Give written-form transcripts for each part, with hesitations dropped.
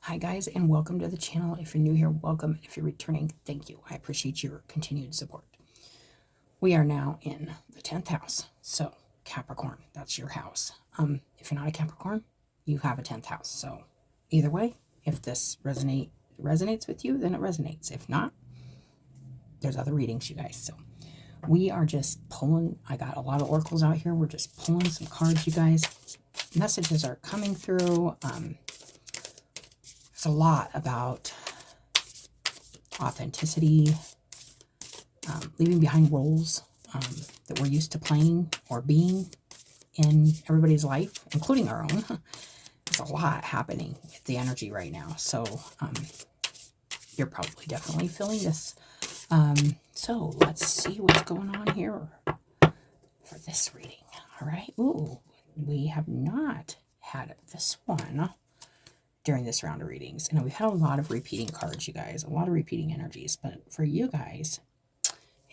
Hi guys, and welcome to the channel. If you're new here, welcome. If you're returning, thank you. I appreciate your continued support. We are now in the 10th house. So Capricorn, that's your house. If you're not a Capricorn, you have a 10th house. So either way, if this resonates with you, then it resonates. If not, there's other readings, you guys. So we are just pulling. I got a lot of oracles out here. We're just pulling some cards, you guys. Messages are coming through. There's a lot about authenticity, leaving behind roles that we're used to playing or being in everybody's life, including our own. There's a lot happening with the energy right now. So you're probably definitely feeling this. So let's see what's going on here for this reading. All right. Ooh, we have not had this one during this round of readings. And we've had a lot of repeating cards, you guys, a lot of repeating energies. But for you guys,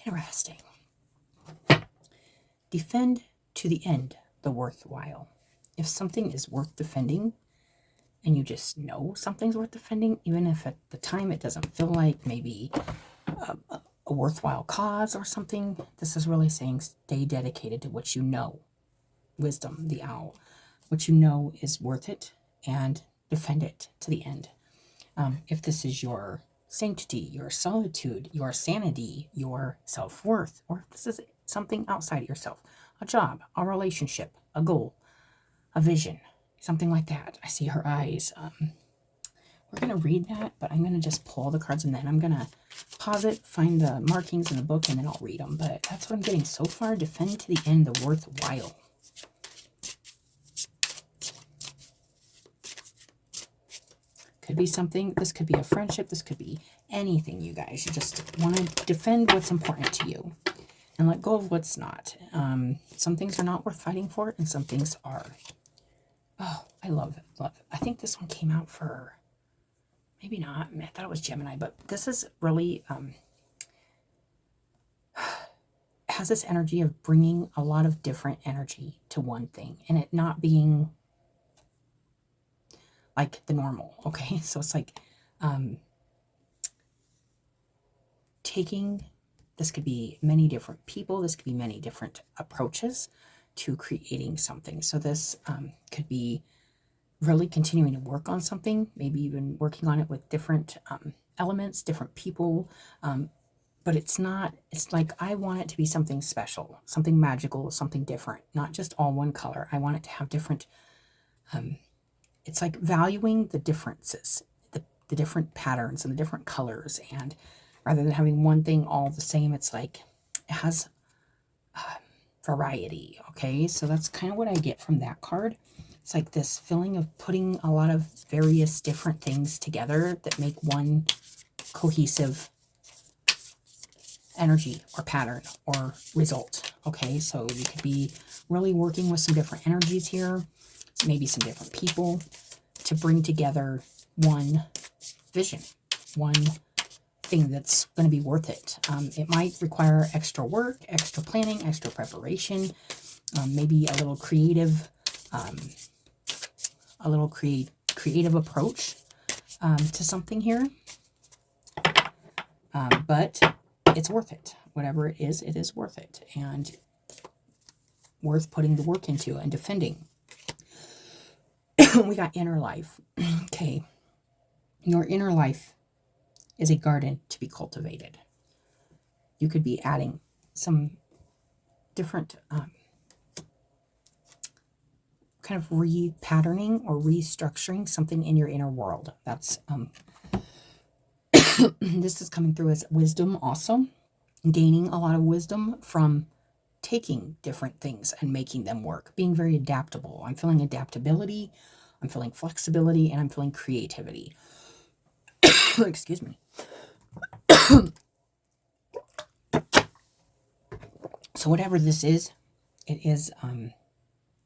interesting. Defend to the end the worthwhile. If something is worth defending, and you just know something's worth defending, even if at the time it doesn't feel like maybe a worthwhile cause or something, this is really saying stay dedicated to what you know. Wisdom, the owl. What you know is worth it, and defend it to the end. If this is your sanctity, your solitude, your sanity, your self-worth, or if this is something outside of yourself, a job, a relationship, a goal, a vision, something like that. I see her eyes. We're going to read that, but I'm going to just pull all the cards, and then I'm going to pause it, find the markings in the book, and then I'll read them. But that's what I'm getting so far. Defend to the end the worthwhile. Could be something. This could be a friendship. This could be anything, you guys. You just want to defend what's important to you and let go of what's not. Some things are not worth fighting for, and some things are. Oh, I love it. Love it. I think this one came out for, maybe not. I thought it was Gemini, but this is really has this energy of bringing a lot of different energy to one thing, and it not being like the normal. Okay, so it's like taking, this could be many different people, this could be many different approaches to creating something. So this could be really continuing to work on something, maybe even working on it with different elements, different people, but it's not, it's like I want it to be something special, something magical, something different, not just all one color. I want it to have different it's like valuing the differences, the different patterns and the different colors. And rather than having one thing all the same, it's like it has variety. Okay, so that's kind of what I get from that card. It's like this feeling of putting a lot of various different things together that make one cohesive energy or pattern or result. Okay, so you could be really working with some different energies here, maybe some different people, to bring together one vision, one thing that's going to be worth it. It might require extra work, extra planning, extra preparation, maybe a little creative, creative approach to something here. But it's worth it. Whatever it is worth it, and worth putting the work into and defending. We got inner life. Okay. Your inner life is a garden to be cultivated. You could be adding some different kind of repatterning or restructuring something in your inner world. That's this is coming through as wisdom also. Gaining a lot of wisdom from taking different things and making them work. Being very adaptable. I'm feeling adaptability. I'm feeling flexibility, and I'm feeling creativity. Excuse me. So whatever this is, it is,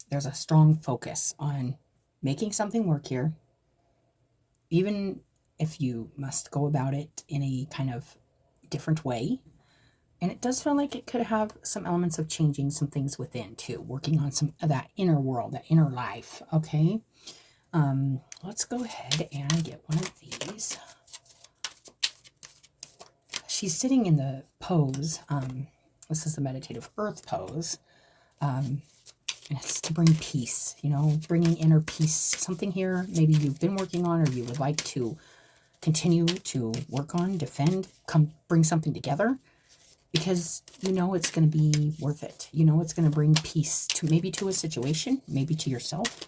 there's a strong focus on making something work here, even if you must go about it in a kind of different way. And it does feel like it could have some elements of changing some things within too, working on some of that inner world, that inner life. Okay. Let's go ahead and get one of these. She's sitting in the pose. This is the meditative earth pose. And it's to bring peace, you know, bringing inner peace. Something here maybe you've been working on or you would like to continue to work on, defend, bring something together. Because you know it's going to be worth it. You know it's going to bring peace to maybe to a situation, maybe to yourself.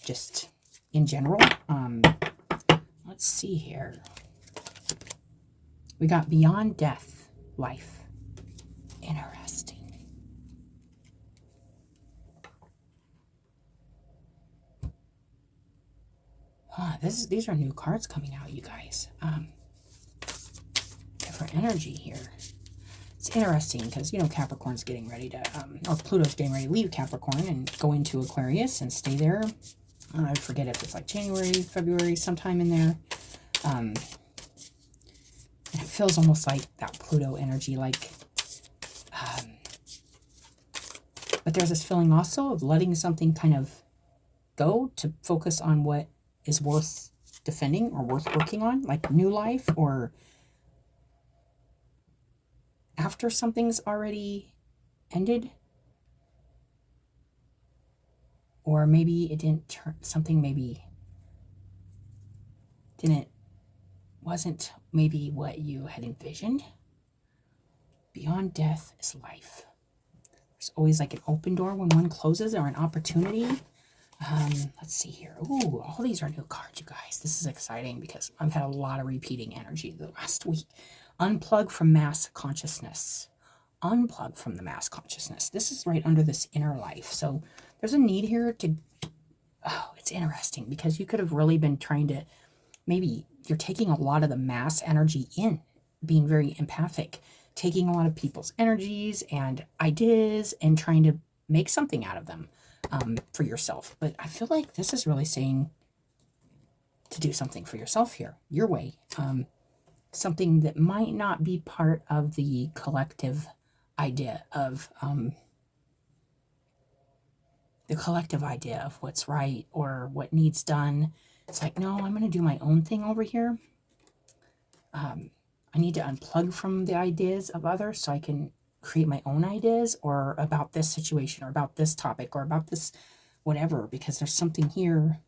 Just in general. Let's see here. We got beyond death, life. Interesting. These are new cards coming out, you guys. Different energy here. It's interesting because, you know, Capricorn's getting ready to, or Pluto's getting ready to leave Capricorn and go into Aquarius and stay there. I forget if it's like January, February, sometime in there. And it feels almost like that Pluto energy, like, but there's this feeling also of letting something kind of go to focus on what is worth defending or worth working on, like new life, or after something's already ended, or maybe it didn't turn, something maybe wasn't maybe what you had envisioned. Beyond death is life. There's always like an open door when one closes, or an opportunity. Let's see here. Ooh, all these are new cards, you guys. This is exciting because I've had a lot of repeating energy the last week. Unplug from mass consciousness. Unplug from the mass consciousness. This is right under this inner life. So there's a need here to, oh, it's interesting because you could have really been trying to, maybe you're taking a lot of the mass energy in, being very empathic, taking a lot of people's energies and ideas and trying to make something out of them for yourself. But I feel like this is really saying to do something for yourself here, your way. Something that might not be part of the collective idea of what's right or what needs done. It's like, no, I'm going to do my own thing over here. I need to unplug from the ideas of others so I can create my own ideas, or about this situation, or about this topic, or about this whatever, because there's something here.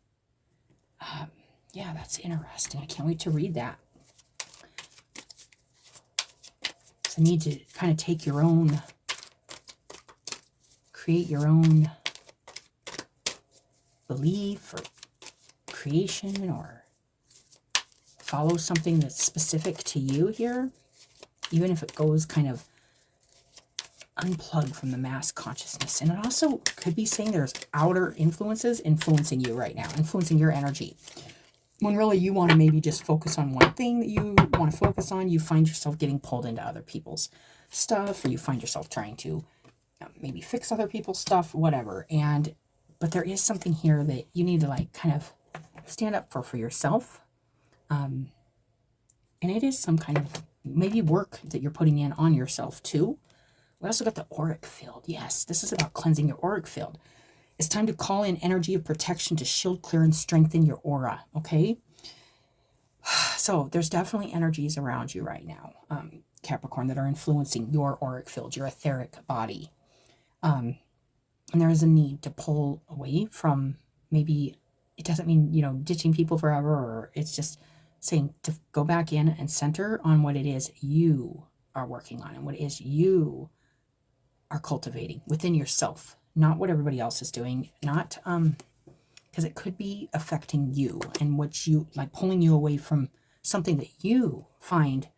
Yeah, that's interesting. I can't wait to read that. So I need to kind of take your own, create your own belief or creation, or follow something that's specific to you here, even if it goes kind of unplug from the mass consciousness. And it also could be saying there's outer influences influencing you right now, influencing your energy. When really you want to maybe just focus on one thing that you want to focus on, you find yourself getting pulled into other people's stuff, or you find yourself trying to maybe fix other people's stuff, whatever. But there is something here that you need to like kind of stand up for yourself. And it is some kind of maybe work that you're putting in on yourself too. We also got the auric field. Yes, this is about cleansing your auric field. It's time to call in energy of protection to shield, clear, and strengthen your aura, okay? So there's definitely energies around you right now, Capricorn, that are influencing your auric field, your etheric body. And there is a need to pull away from, maybe it doesn't mean, you know, ditching people forever, or it's just saying to go back in and center on what it is you are working on and what it is you are cultivating within yourself, not what everybody else is doing, not because it could be affecting you and what you like, pulling you away from something that you find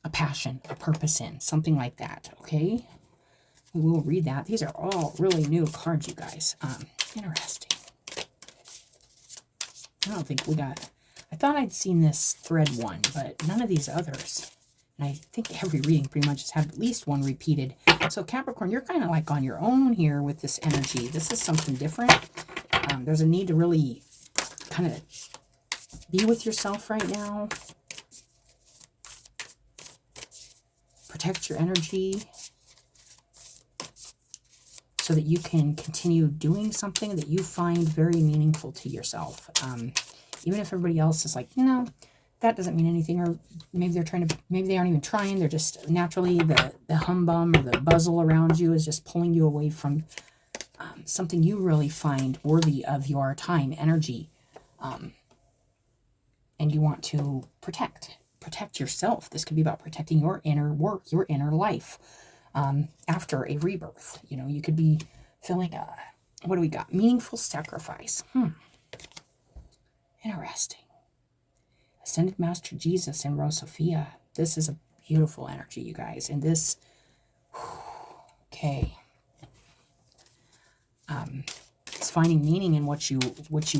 a passion, a purpose in, something like that. Okay, we will read that. These are all really new cards, you guys. Interesting. I don't think we got, I thought I'd seen this thread one, but none of these others. And I think every reading pretty much has had at least one repeated. So Capricorn, you're kind of like on your own here with this energy. This is something different. There's a need to really kind of be with yourself right now. Protect your energy. so that you can continue doing something that you find very meaningful to yourself. Even if everybody else is like, no, that doesn't mean anything, or maybe maybe they aren't even trying, they're just naturally, the humbum or the buzzle around you is just pulling you away from something you really find worthy of your time, energy, and you want to protect yourself. This could be about protecting your inner work, your inner life after a rebirth. You could be feeling, what do we got? Meaningful sacrifice. Interesting. Ascended Master Jesus and Rose Sophia. This is a beautiful energy, you guys. And this, okay. It's finding meaning in what you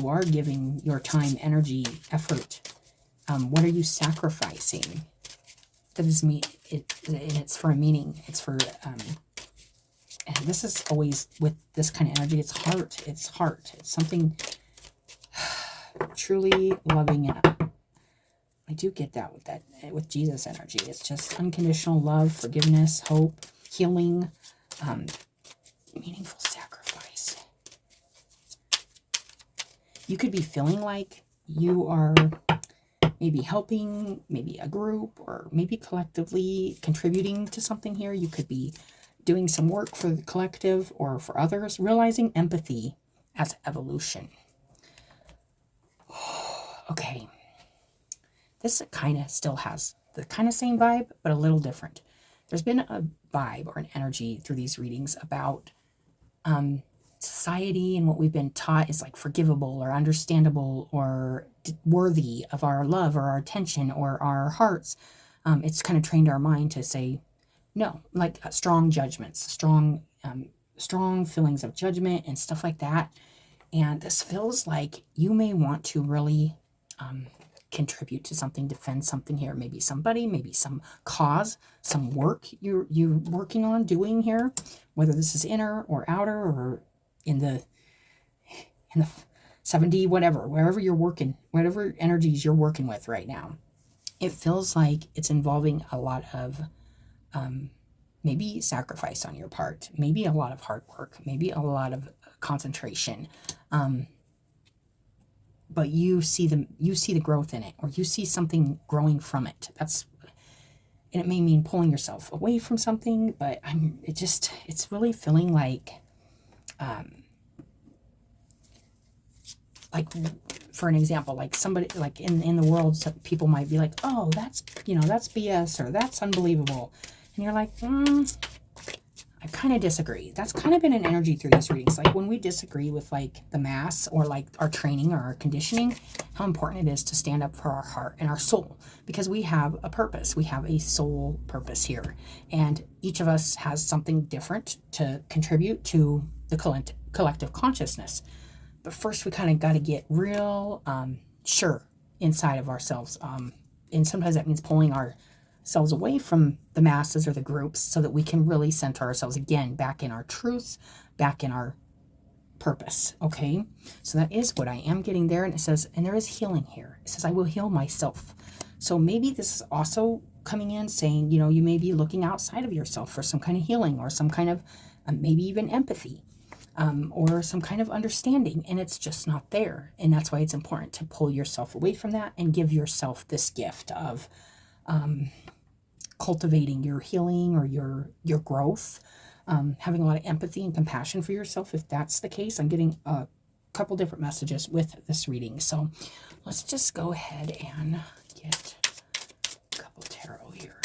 are giving your time, energy, effort. What are you sacrificing? That is me. It's for a meaning. It's for, and this is always with this kind of energy. It's heart. It's heart. It's something truly loving it. I do get that with Jesus energy. It's just unconditional love, forgiveness, hope, healing, meaningful sacrifice. You could be feeling like you are maybe helping, maybe a group, or maybe collectively contributing to something here. You could be doing some work for the collective or for others, realizing empathy as evolution. Okay. This kind of still has the kind of same vibe, but a little different. There's been a vibe or an energy through these readings about society and what we've been taught is like forgivable or understandable or worthy of our love or our attention or our hearts. It's kind of trained our mind to say no, like strong judgments, strong feelings of judgment and stuff like that. And this feels like you may want to really contribute to something, defend something here. Maybe somebody, maybe some cause, some work you're working on doing here, whether this is inner or outer or in the 7D, whatever, wherever you're working, whatever energies you're working with right now. It feels like it's involving a lot of maybe sacrifice on your part, maybe a lot of hard work, maybe a lot of concentration. But you see the growth in it, or you see something growing from it. And it may mean pulling yourself away from something, but it's really feeling like for an example, like somebody, like in the world, some people might be like, oh, that's BS, or that's unbelievable. And you're like, I kind of disagree. That's kind of been an energy through these readings. Like when we disagree with like the mass or like our training or our conditioning, how important it is to stand up for our heart and our soul, because we have a purpose. We have a soul purpose here. And each of us has something different to contribute to the collective consciousness. But first we kind of got to get real sure inside of ourselves. And sometimes that means pulling ourselves away from the masses or the groups so that we can really center ourselves again back in our truth, back in our purpose. Okay, so that is what I am getting there. And it says, and there is healing here. It says, I will heal myself. So maybe this is also coming in saying, you may be looking outside of yourself for some kind of healing or some kind of maybe even empathy. Or some kind of understanding, and it's just not there. And that's why it's important to pull yourself away from that and give yourself this gift of cultivating your healing or your growth, having a lot of empathy and compassion for yourself. If that's the case, I'm getting a couple different messages with this reading. So let's just go ahead and get a couple tarot here.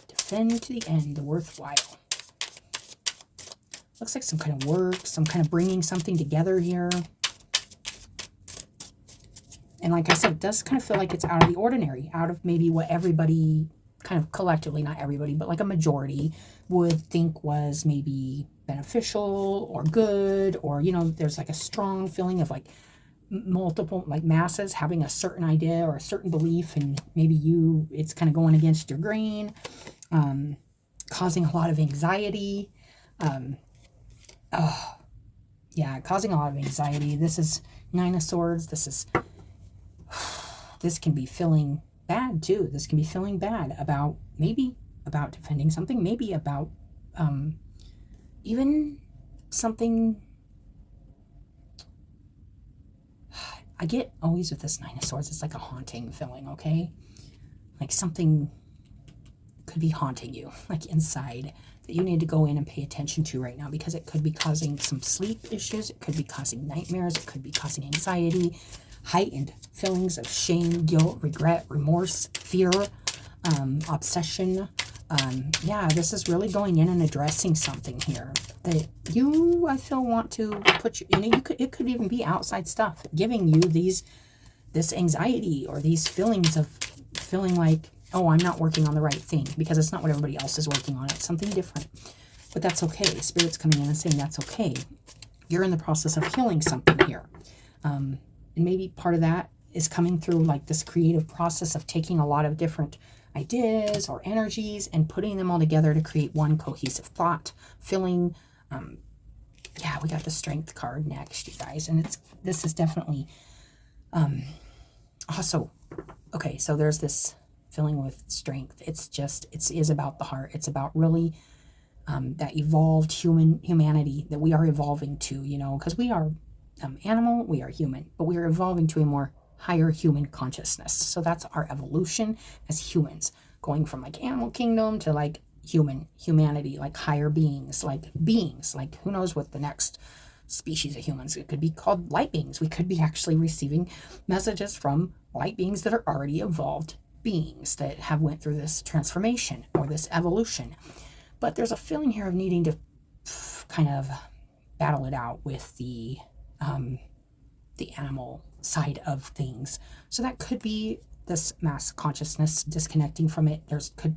Defend to the end, the worthwhile. Looks like some kind of work, some kind of bringing something together here. And like I said, it does kind of feel like it's out of the ordinary, out of maybe what everybody kind of collectively, not everybody, but like a majority would think was maybe beneficial or good, or, there's like a strong feeling of like multiple, like masses having a certain idea or a certain belief, and maybe it's kind of going against your grain, causing a lot of anxiety. Causing a lot of anxiety. This is 9 of Swords. This can be feeling bad too. This can be feeling bad about defending something, maybe about even something, I get always with this Nine of Swords, it's like a haunting feeling, okay? Like something could be haunting you, like inside, that you need to go in and pay attention to right now, because it could be causing some sleep issues, it could be causing nightmares, it could be causing anxiety, heightened feelings of shame, guilt, regret, remorse, fear, obsession. Yeah, this is really going in and addressing something here that you, I feel, want to put you, it could even be outside stuff giving you this anxiety or these feelings of feeling like, oh, I'm not working on the right thing, because it's not what everybody else is working on. It's something different. But that's okay. Spirit's coming in and saying that's okay. You're in the process of healing something here. And maybe part of that is coming through like this creative process of taking a lot of different ideas or energies and putting them all together to create one cohesive thought, feeling. Yeah, we got the Strength card next, you guys. And this is definitely also, okay, so there's this feeling with strength. It is about the heart. It's about really that evolved humanity that we are evolving to, because we are animal, we are human, but we are evolving to a more higher human consciousness. So that's our evolution as humans, going from like animal kingdom to like humanity, like higher beings, like who knows what the next species of humans, it could be called light beings. We could be actually receiving messages from light beings that are already evolved beings that have went through this transformation or this evolution. But there's a feeling here of needing to kind of battle it out with the animal side of things. So that could be this mass consciousness disconnecting from it.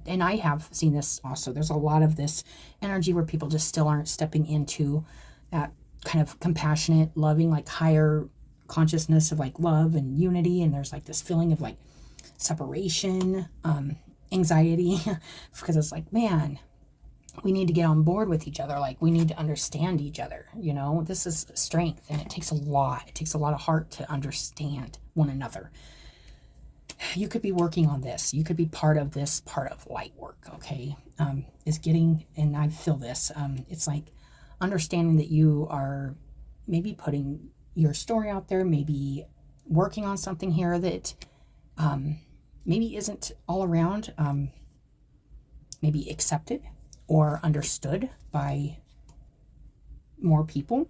And I have seen this also. There's a lot of this energy where people just still aren't stepping into that kind of compassionate, loving, like higher consciousness of like love and unity. And there's like this feeling of like separation, anxiety, because it's like, man, we need to get on board with each other. Like we need to understand each other. This is strength, and it takes a lot. It takes a lot of heart to understand one another. You could be working on this. You could be part of this part of light work. Okay. Is getting, and I feel this, it's like understanding that you are maybe putting your story out there, maybe working on something here that maybe isn't all around maybe accepted or understood by more people.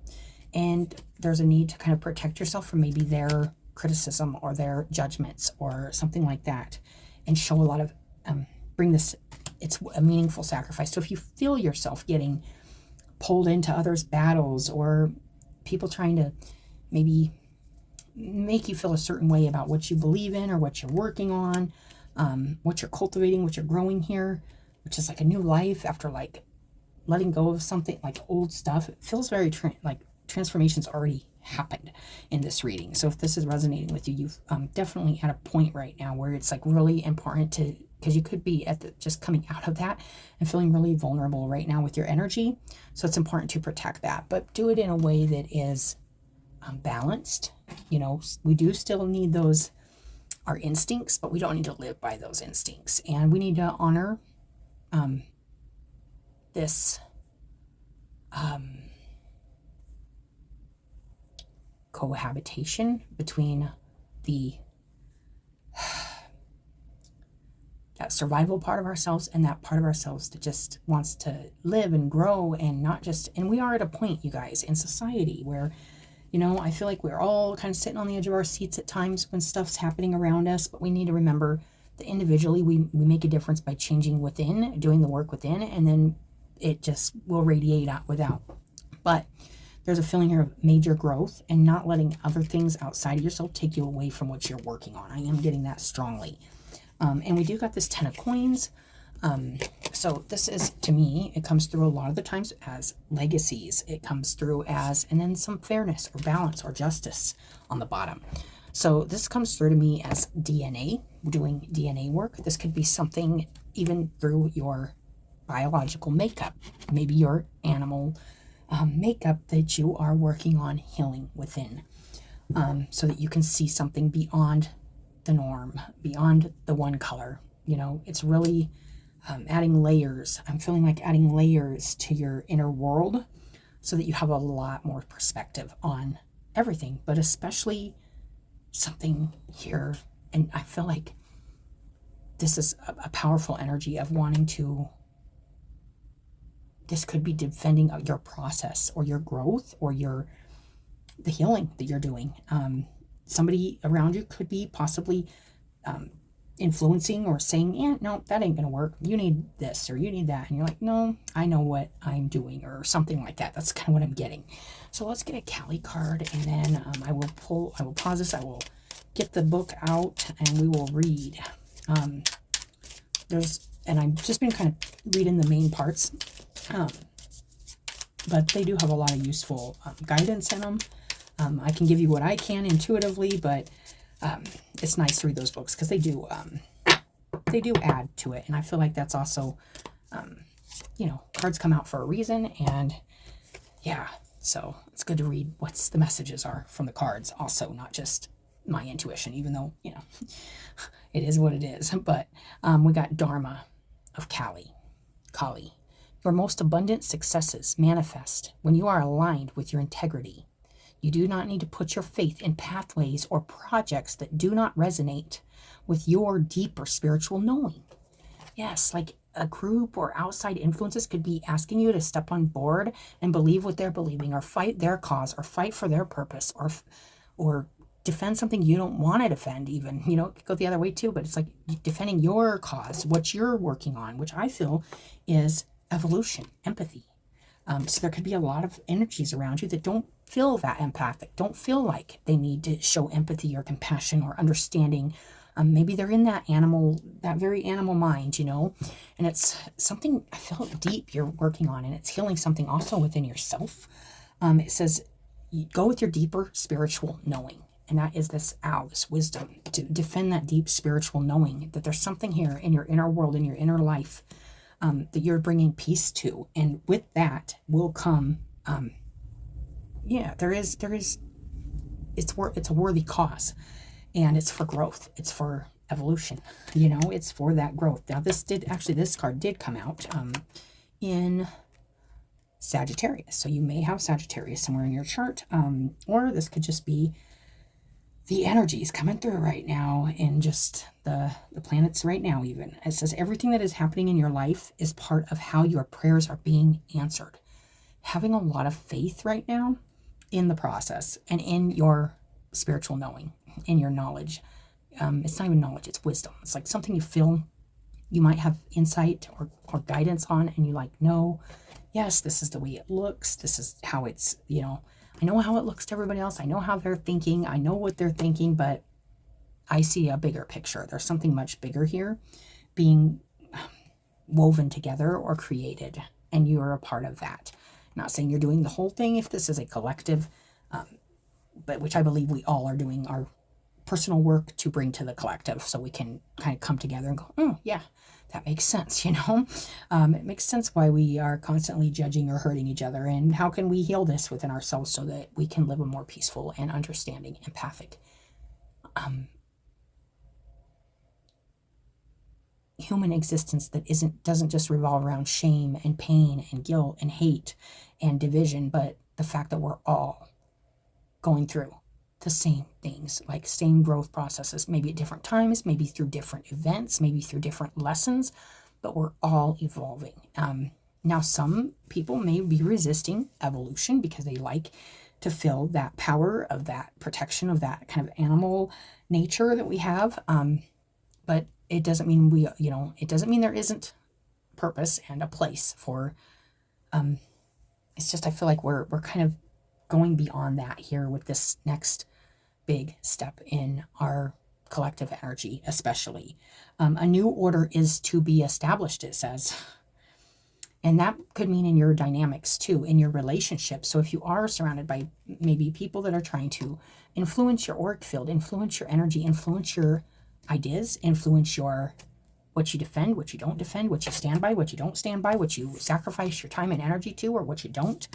And there's a need to kind of protect yourself from maybe their criticism or their judgments or something like that, and show a lot of, it's a meaningful sacrifice. So if you feel yourself getting pulled into others' battles, or people trying to maybe make you feel a certain way about what you believe in or what you're working on, what you're cultivating, what you're growing here, which is like a new life after like letting go of something like old stuff. It feels very like transformation's already happened in this reading. So if this is resonating with you, you've definitely at a point right now where it's like really important to, because you could be just coming out of that and feeling really vulnerable right now with your energy. So it's important to protect that, but do it in a way that is balanced. We do still need our instincts, but we don't need to live by those instincts. And we need to honor this cohabitation between that survival part of ourselves and that part of ourselves that just wants to live and grow, and not just, and we are at a point, you guys, in society where, I feel like we're all kind of sitting on the edge of our seats at times when stuff's happening around us, but we need to remember that individually we make a difference by changing within, doing the work within, and then it just will radiate out without. But there's a feeling here of major growth and not letting other things outside of yourself take you away from what you're working on. I am getting that strongly. And we do got this 10 of coins. So this is, to me, it comes through a lot of the times as legacies. It comes through as, and then some fairness or balance or justice on the bottom. So this comes through to me as DNA, doing DNA work. This could be something even through your biological makeup, maybe your animal makeup that you are working on healing within, so that you can see something beyond the norm, beyond the one color. It's really adding layers. I'm feeling like adding layers to your inner world, so that you have a lot more perspective on everything, but especially something here. And I feel like this is a powerful energy of wanting to, this could be defending your process or your growth or the healing that you're doing. Somebody around you could be possibly influencing or saying, yeah, no, that ain't gonna work. You need this or you need that. And you're like, no, I know what I'm doing, or something like that. That's kind of what I'm getting. So let's get a Cali card, and then I will pause this. I will get the book out and we will read. And I've just been kind of reading the main parts, but they do have a lot of useful guidance in them. I can give you what I can intuitively, but it's nice to read those books because they do add to it. And I feel like that's also, cards come out for a reason. And yeah, so it's good to read what the messages are from the cards also, not just my intuition, even though, it is what it is. But we got Dharma of Kali. Your most abundant successes manifest when you are aligned with your integrity. You do not need to put your faith in pathways or projects that do not resonate with your deeper spiritual knowing. Yes, like a group or outside influences could be asking you to step on board and believe what they're believing, or fight their cause, or fight for their purpose, or defend something you don't want to defend even. It could go the other way too, but it's like defending your cause, what you're working on, which I feel is evolution, empathy. So there could be a lot of energies around you that don't feel that empathic, don't feel like they need to show empathy or compassion or understanding. Maybe they're in that very animal mind, and it's something I feel deep you're working on, and it's healing something also within yourself. It says, go with your deeper spiritual knowing. And that is this wisdom, to defend that deep spiritual knowing that there's something here in your inner world, in your inner life, that you're bringing peace to. And with that will come, it's a worthy cause, and it's for growth. It's for evolution. It's for that growth. Now this card did come out, in Sagittarius. So you may have Sagittarius somewhere in your chart, or this could just be the energies coming through right now, and just the planets right now even. It says everything that is happening in your life is part of how your prayers are being answered. Having a lot of faith right now in the process and in your spiritual knowing, in your knowledge. It's not even knowledge, it's wisdom. It's like something you feel you might have insight or guidance on, and you know, yes, this is the way it looks. This is how it's, I know how it looks to everybody else. I know how they're thinking. I know what they're thinking, but I see a bigger picture. There's something much bigger here being woven together or created, and you are a part of that. I'm not saying you're doing the whole thing if this is a collective, but which I believe we all are doing our personal work to bring to the collective, so we can kind of come together and go, oh, yeah, that makes sense, It makes sense why we are constantly judging or hurting each other, and how can we heal this within ourselves so that we can live a more peaceful and understanding, empathic, human existence that doesn't just revolve around shame and pain and guilt and hate and division, but the fact that we're all going through the same things, like same growth processes, maybe at different times, maybe through different events, maybe through different lessons, but we're all evolving. Now, some people may be resisting evolution because they like to feel that power of that protection of that kind of animal nature that we have. But it doesn't mean it doesn't mean there isn't purpose and a place for, it's just, I feel like we're kind of going beyond that here with this next big step in our collective energy, especially. A new order is to be established, it says. And that could mean in your dynamics too, in your relationships. So if you are surrounded by maybe people that are trying to influence your auric field, influence your energy, influence your ideas, influence what you defend, what you don't defend, what you stand by, what you don't stand by, what you sacrifice your time and energy to, or what you don't,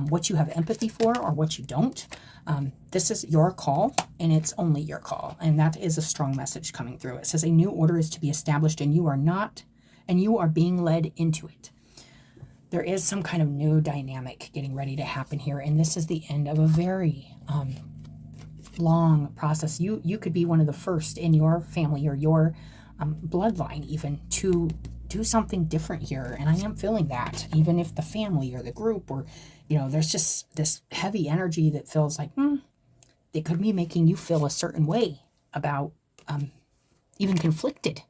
what you have empathy for, or what you don't. This is your call, and it's only your call. And that is a strong message coming through. It says a new order is to be established, and you are being led into it. there is some kind of new dynamic getting ready to happen here. And this is the end of a very long process. You could be one of the first in your family or your bloodline even to do something different here. And I am feeling that, even if the family or the group or, there's just this heavy energy that feels like, they could be making you feel a certain way about, even conflicted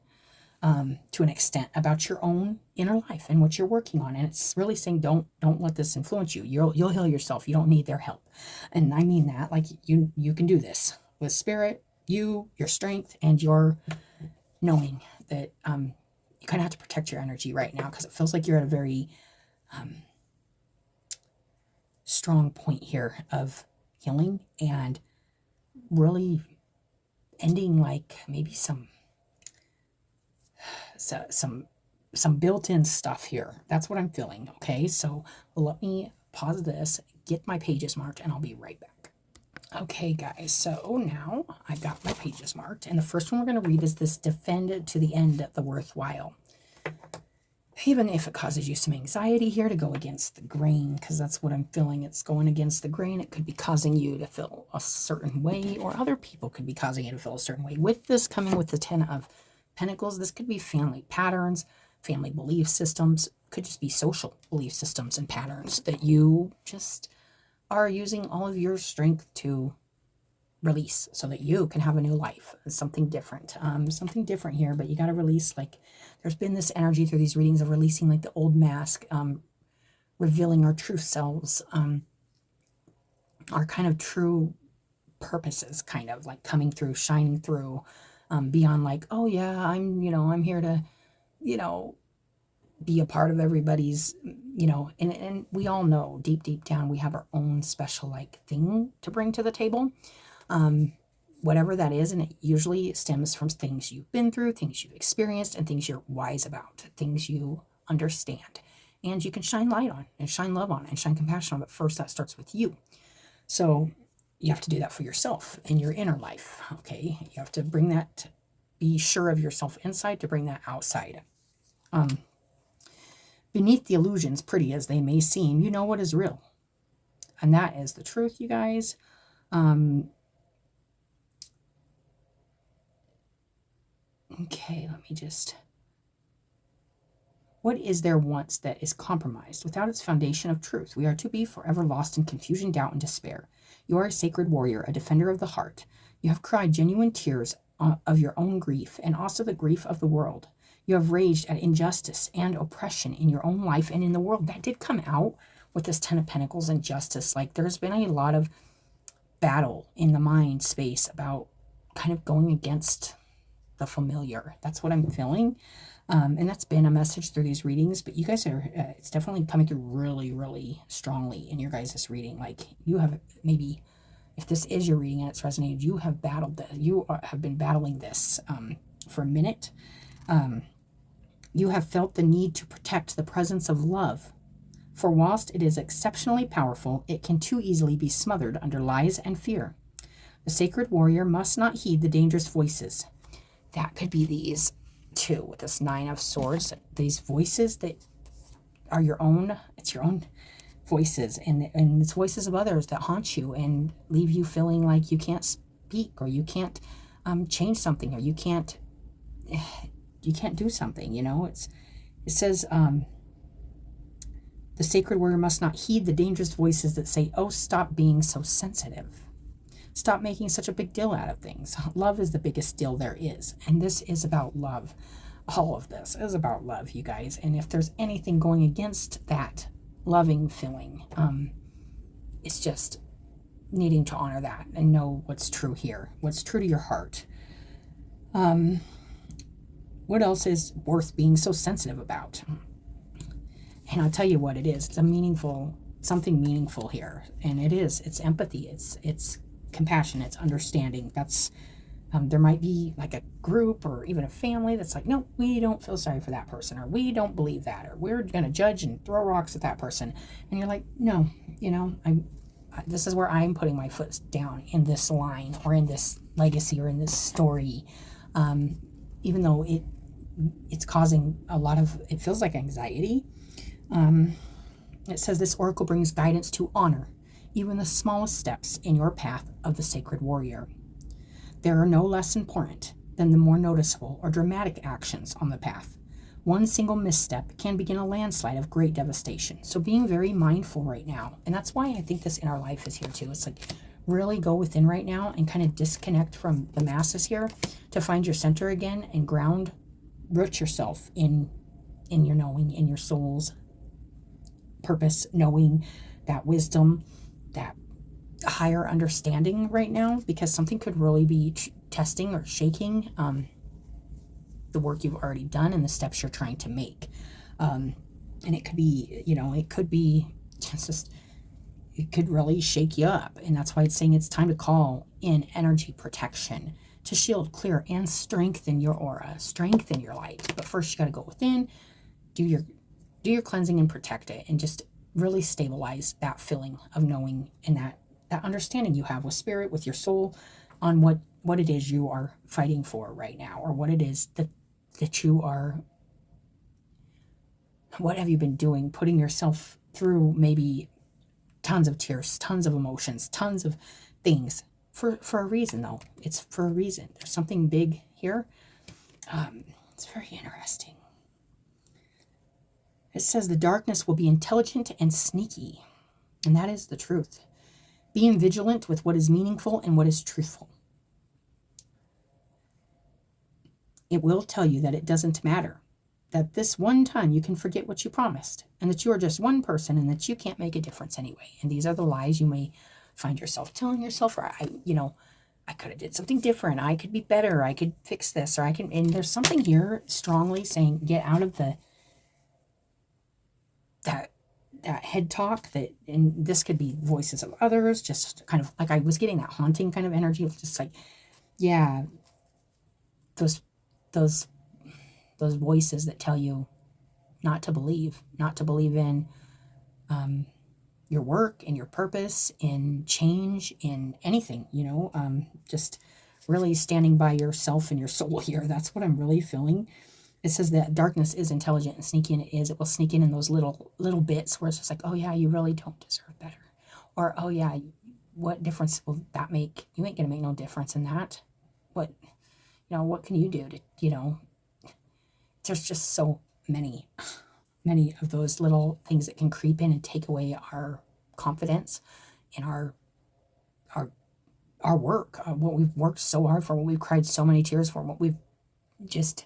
to an extent about your own inner life and what you're working on. And it's really saying, don't let this influence you. You'll heal yourself. You don't need their help. And I mean that, like you can do this with spirit, your strength, and your knowing that you kind of have to protect your energy right now, because it feels like you're at a very strong point here of healing and really ending like maybe some built-in stuff here. That's what I'm feeling. Okay, so let me pause this, get my pages marked, and I'll be right back. Okay, guys, so now I've got my pages marked, and the first one we're going to read is this: defend to the end the worthwhile. Even if it causes you some anxiety here to go against the grain, because that's what I'm feeling. It's going against the grain. It could be causing you to feel a certain way, or other people could be causing you to feel a certain way. With this coming with the 10 of Pentacles, this could be family patterns, family belief systems, could just be social belief systems and patterns that you just are using all of your strength to release so that you can have a new life. Something different here, but you got to release. Like, there's been this energy through these readings of releasing like the old mask, revealing our true selves, our kind of true purposes, kind of like coming through, shining through, beyond like, oh yeah, I'm here to, be a part of everybody's, and we all know deep down we have our own special like thing to bring to the table, whatever that is. And it usually stems from things you've been through, things you've experienced, and things you're wise about, things you understand, and you can shine light on and shine love on and shine compassion on. But first, that starts with you. So you have to do that for yourself in your inner life. Okay, you have to bring that, be sure of yourself inside to bring that outside. Beneath the illusions, pretty as they may seem, you know what is real, and that is the truth, you guys. Okay, let me just... What is there once that is compromised without its foundation of truth? We are to be forever lost in confusion, doubt, and despair. You are a sacred warrior, a defender of the heart. You have cried genuine tears of your own grief and also the grief of the world. You have raged at injustice and oppression in your own life and in the world. That did come out with this 10 of Pentacles and justice. Like, there's been a lot of battle in the mind space about kind of going against the familiar. That's what I'm feeling. And that's been a message through these readings, but you guys are, it's definitely coming through really, really strongly in your guys' reading. Like, you have maybe, if this is your reading and it's resonated, you have battled this. You have been battling this for a minute. You have felt the need to protect the presence of love. For whilst it is exceptionally powerful, it can too easily be smothered under lies and fear. The sacred warrior must not heed the dangerous voices. That could be these two with this 9 of Swords. These voices that are your own, it's your own voices, and it's voices of others that haunt you and leave you feeling like you can't speak, or you can't change something, or you can't do something, it says the sacred warrior must not heed the dangerous voices that say, oh, stop being so sensitive. Stop making such a big deal out of things. Love is the biggest deal there is. And this is about love. All of this is about love, you guys. And if there's anything going against that loving feeling, it's just needing to honor that and know what's true here, what's true to your heart. What else is worth being so sensitive about? And I'll tell you what it is. It's something meaningful here. And it's empathy. It's compassion. It's understanding. That's, there might be like a group or even a family that's like, no, we don't feel sorry for that person, or we don't believe that, or we're going to judge and throw rocks at that person. And you're like, no, this is where I'm putting my foot down in this line, or in this legacy, or in this story. Even though it's causing a lot of, it feels like anxiety. It says this oracle brings guidance to honor even the smallest steps in your path of the sacred warrior. There are no less important than the more noticeable or dramatic actions on the path. One single misstep can begin a landslide of great devastation. So being very mindful right now, and that's why I think this inner life is here too. It's like really go within right now and kind of disconnect from the masses here to find your center again and root yourself in your knowing, in your soul's purpose, knowing that wisdom, that higher understanding right now, because something could really be testing or shaking the work you've already done and the steps you're trying to make. And it could be, it could be just, it could really shake you up. And that's why it's saying it's time to call in energy protection to shield, clear, and strengthen your aura, strengthen your light. But first you got to go within, do your cleansing and protect it, and just really stabilize that feeling of knowing and that understanding you have with spirit, with your soul, on what it is you are fighting for right now, or what it is that you are, what have you been doing, putting yourself through maybe tons of tears, tons of emotions, tons of things for a reason, though. It's for a reason. There's something big here. It's very interesting. It says the darkness will be intelligent and sneaky, and that is the truth. Being vigilant with what is meaningful and what is truthful. It will tell you that it doesn't matter, that this one time you can forget what you promised, and that you are just one person and that you can't make a difference anyway. And these are the lies you may find yourself telling yourself, or I could have did something different. I could be better. I could fix this, or and there's something here strongly saying, get out of that head talk, and this could be voices of others, just kind of like I was getting that haunting kind of energy of just like, yeah, those voices that tell you not to believe in your work, in your purpose, in change, in anything, just really standing by yourself and your soul here. That's what I'm really feeling. It says that darkness is intelligent and sneaky, and it will sneak in those little bits where it's just like, oh yeah, you really don't deserve better. Or, oh yeah, what difference will that make? You ain't going to make no difference in that. What can you do to, there's just so many of those little things that can creep in and take away our confidence in our work, what we've worked so hard for, what we've cried so many tears for, what we've just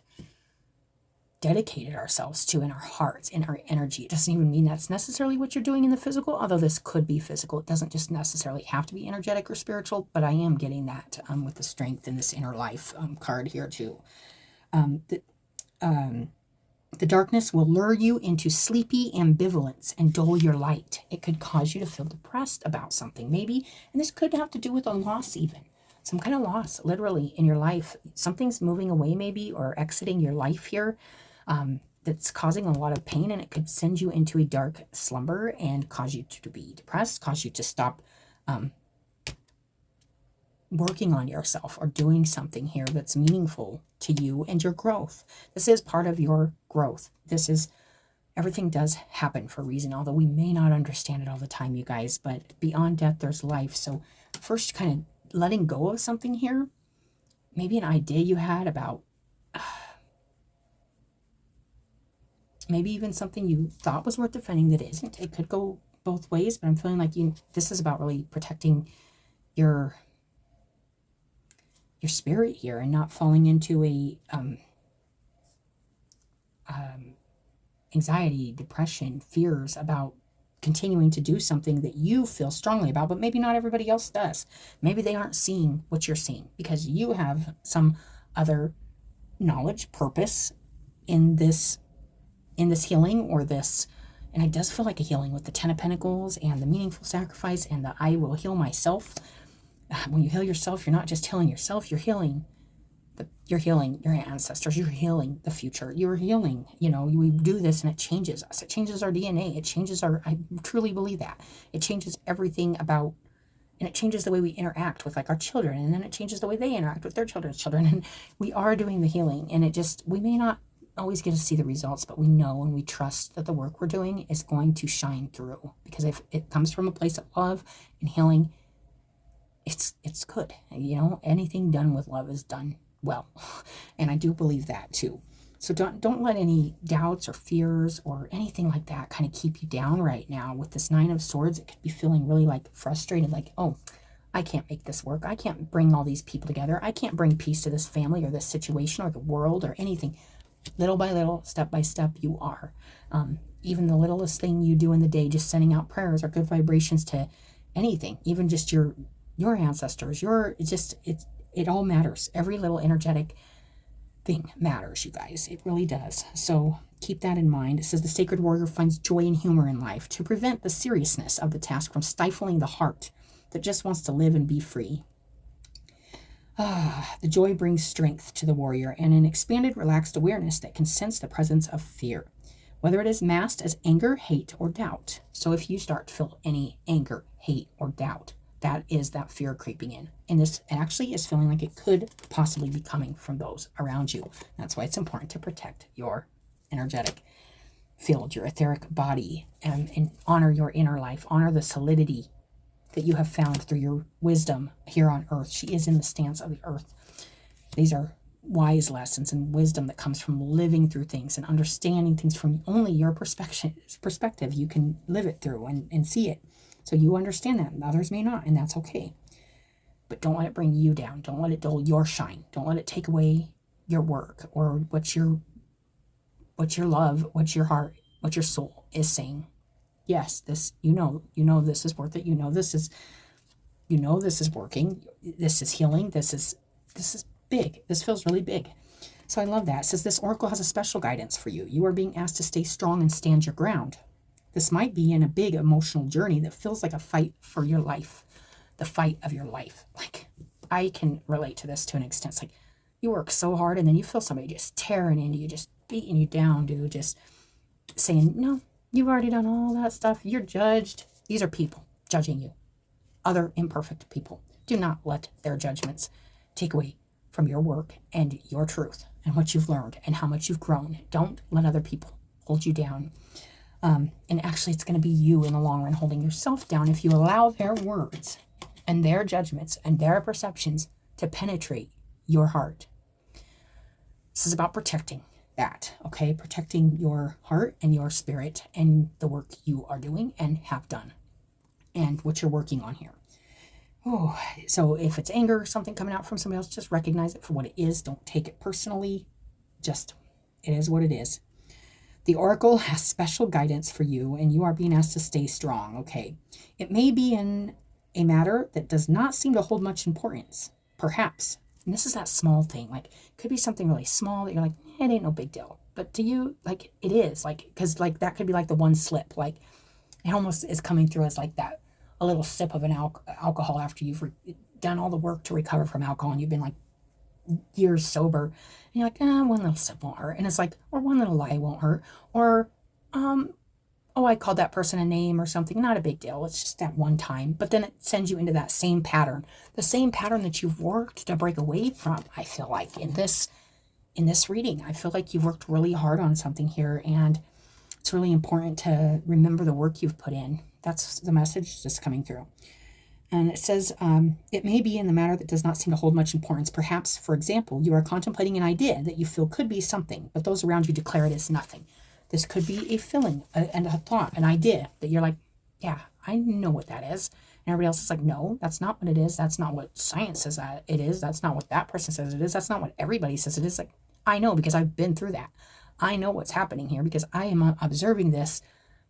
dedicated ourselves to in our hearts, in our energy. It doesn't even mean that's necessarily what you're doing in the physical, although this could be physical. It doesn't just necessarily have to be energetic or spiritual, but I am getting that with the strength in this inner life card here too. The darkness will lure you into sleepy ambivalence and dull your light. It could cause you to feel depressed about something, maybe, and this could have to do with a loss even. Some kind of loss, literally, in your life. Something's moving away maybe, or exiting your life here, that's causing a lot of pain, and it could send you into a dark slumber and cause you to be depressed, cause you to stop working on yourself or doing something here that's meaningful to you and your growth. This is part of your growth. Everything does happen for a reason, although we may not understand it all the time, you guys, but beyond death, there's life. So first, kind of letting go of something here, maybe an idea you had about, maybe even something you thought was worth defending that isn't. It could go both ways, but I'm feeling like this is about really protecting your spirit here and not falling into a anxiety, depression, fears about continuing to do something that you feel strongly about, but maybe not everybody else does. Maybe they aren't seeing what you're seeing because you have some other knowledge, purpose in this healing, or this, and it does feel like a healing with the 10 of Pentacles and the meaningful sacrifice and the I will heal myself. When you heal yourself, you're not just healing yourself, you're healing your ancestors, you're healing the future, you're healing, we do this and it changes us, it changes our DNA, it changes I truly believe that. It changes everything about, and it changes the way we interact with like our children, and then it changes the way they interact with their children's children, and we are doing the healing, and we may not always get to see the results, but we know and we trust that the work we're doing is going to shine through. Because if it comes from a place of love and healing, it's good. You know, anything done with love is done well. And I do believe that too. So don't let any doubts or fears or anything like that kind of keep you down right now. With this Nine of Swords, it could be feeling really like frustrated, like, oh, I can't make this work. I can't bring all these people together. I can't bring peace to this family or this situation or the world or anything. Little by little, step by step, you are. Even the littlest thing you do in the day, just sending out prayers or good vibrations to anything, even just your ancestors, it all matters. Every little energetic thing matters, you guys. It really does. So keep that in mind. It says the sacred warrior finds joy and humor in life to prevent the seriousness of the task from stifling the heart that just wants to live and be free. The joy brings strength to the warrior and an expanded, relaxed awareness that can sense the presence of fear, whether it is masked as anger, hate, or doubt. So if you start to feel any anger, hate, or doubt, that is that fear creeping in. And this actually is feeling like it could possibly be coming from those around you. That's why it's important to protect your energetic field, your etheric body, and honor your inner life, honor the solidity that you have found through your wisdom here on earth. She is in the stance of the earth. These are wise lessons and wisdom that comes from living through things and understanding things from only your perspective. You can live it through and see it. So you understand that, and others may not, and that's okay. But don't let it bring you down. Don't let it dull your shine. Don't let it take away your work or what your love, what your heart, what your soul is saying. Yes, this, you know this is worth it. This is working. This is healing. This is big. This feels really big. So I love that. It says this oracle has a special guidance for you. You are being asked to stay strong and stand your ground. This might be in a big emotional journey that feels like a fight for your life, the fight of your life. Like, I can relate to this to an extent. It's like you work so hard and then you feel somebody just tearing into you, just beating you down, dude, just saying, no, you've already done all that stuff. You're judged. These are people judging you, other imperfect people. Do not let their judgments take away from your work and your truth and what you've learned and how much you've grown. Don't let other people hold you down. And actually, it's going to be you in the long run holding yourself down if you allow their words and their judgments and their perceptions to penetrate your heart. This is about protecting that, okay? Protecting your heart and your spirit and the work you are doing and have done and what you're working on here. Oh, so if it's anger or something coming out from somebody else, just recognize it for what it is. Don't take it personally. Just, it is what it is. The oracle has special guidance for you, and you are being asked to stay strong, okay? It may be in a matter that does not seem to hold much importance, perhaps. And this is that small thing. Like, it could be something really small that you're like, it ain't no big deal. But to you, like, it is. Like, because, like, that could be like the one slip. Like, it almost is coming through as like that, a little sip of an alcohol after you've done all the work to recover from alcohol and you've been like years sober, and you're like, one little sip won't hurt, and it's like, or one little lie won't hurt, or I called that person a name or something, not a big deal, it's just that one time. But then it sends you into that same pattern, the same pattern that you've worked to break away from. I feel like in this reading, I feel like you've worked really hard on something here, and it's really important to remember the work you've put in. That's the message just coming through. And it says, it may be in the matter that does not seem to hold much importance. Perhaps, for example, you are contemplating an idea that you feel could be something, but those around you declare it is nothing. This could be a feeling and a thought, an idea that you're like, yeah, I know what that is. And everybody else is like, no, that's not what it is. That's not what science says that it is. That's not what that person says it is. That's not what everybody says it is. Like, I know because I've been through that. I know what's happening here because I am observing this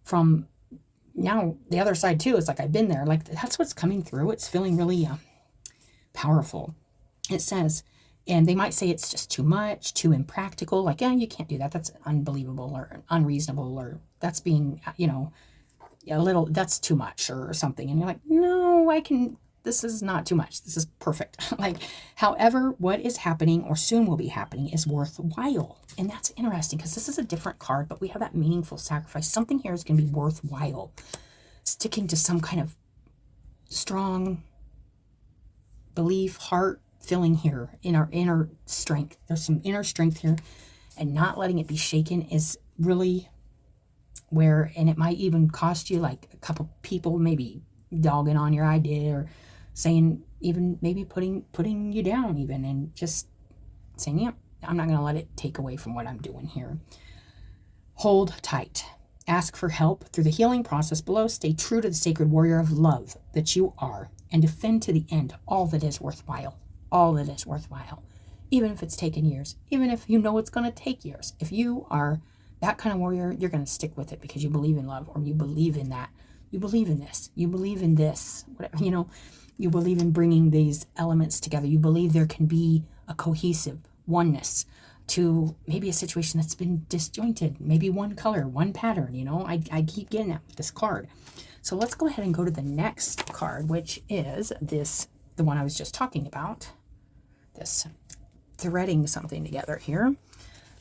from now the other side too. It's like I've been there. Like, that's what's coming through. It's feeling really powerful. It says, and they might say it's just too much, too impractical. Like, yeah, you can't do that. That's unbelievable or unreasonable, or that's being, a little, that's too much or something. And you're like, no, this is not too much. This is perfect. Like, however, what is happening or soon will be happening is worthwhile. And that's interesting because this is a different card, but we have that meaningful sacrifice. Something here is going to be worthwhile. Sticking to some kind of strong belief, heart feeling here in our inner strength. There's some inner strength here. and not letting it be shaken is really where, and it might even cost you like a couple people maybe dogging on your idea or saying, even maybe putting you down even, and just saying, yeah, I'm not going to let it take away from what I'm doing here. Hold tight. Ask for help through the healing process below. Stay true to the sacred warrior of love that you are, and defend to the end all that is worthwhile. All that is worthwhile. Even if it's taken years. Even if you know it's going to take years. If you are that kind of warrior, you're going to stick with it because you believe in love, or you believe in that. You believe in this. You believe in this. Whatever, you believe in bringing these elements together. You believe there can be a cohesive oneness to maybe a situation that's been disjointed, maybe one color, one pattern. I keep getting that with this card. So let's go ahead and go to the next card, which is the one I was just talking about, this threading something together here.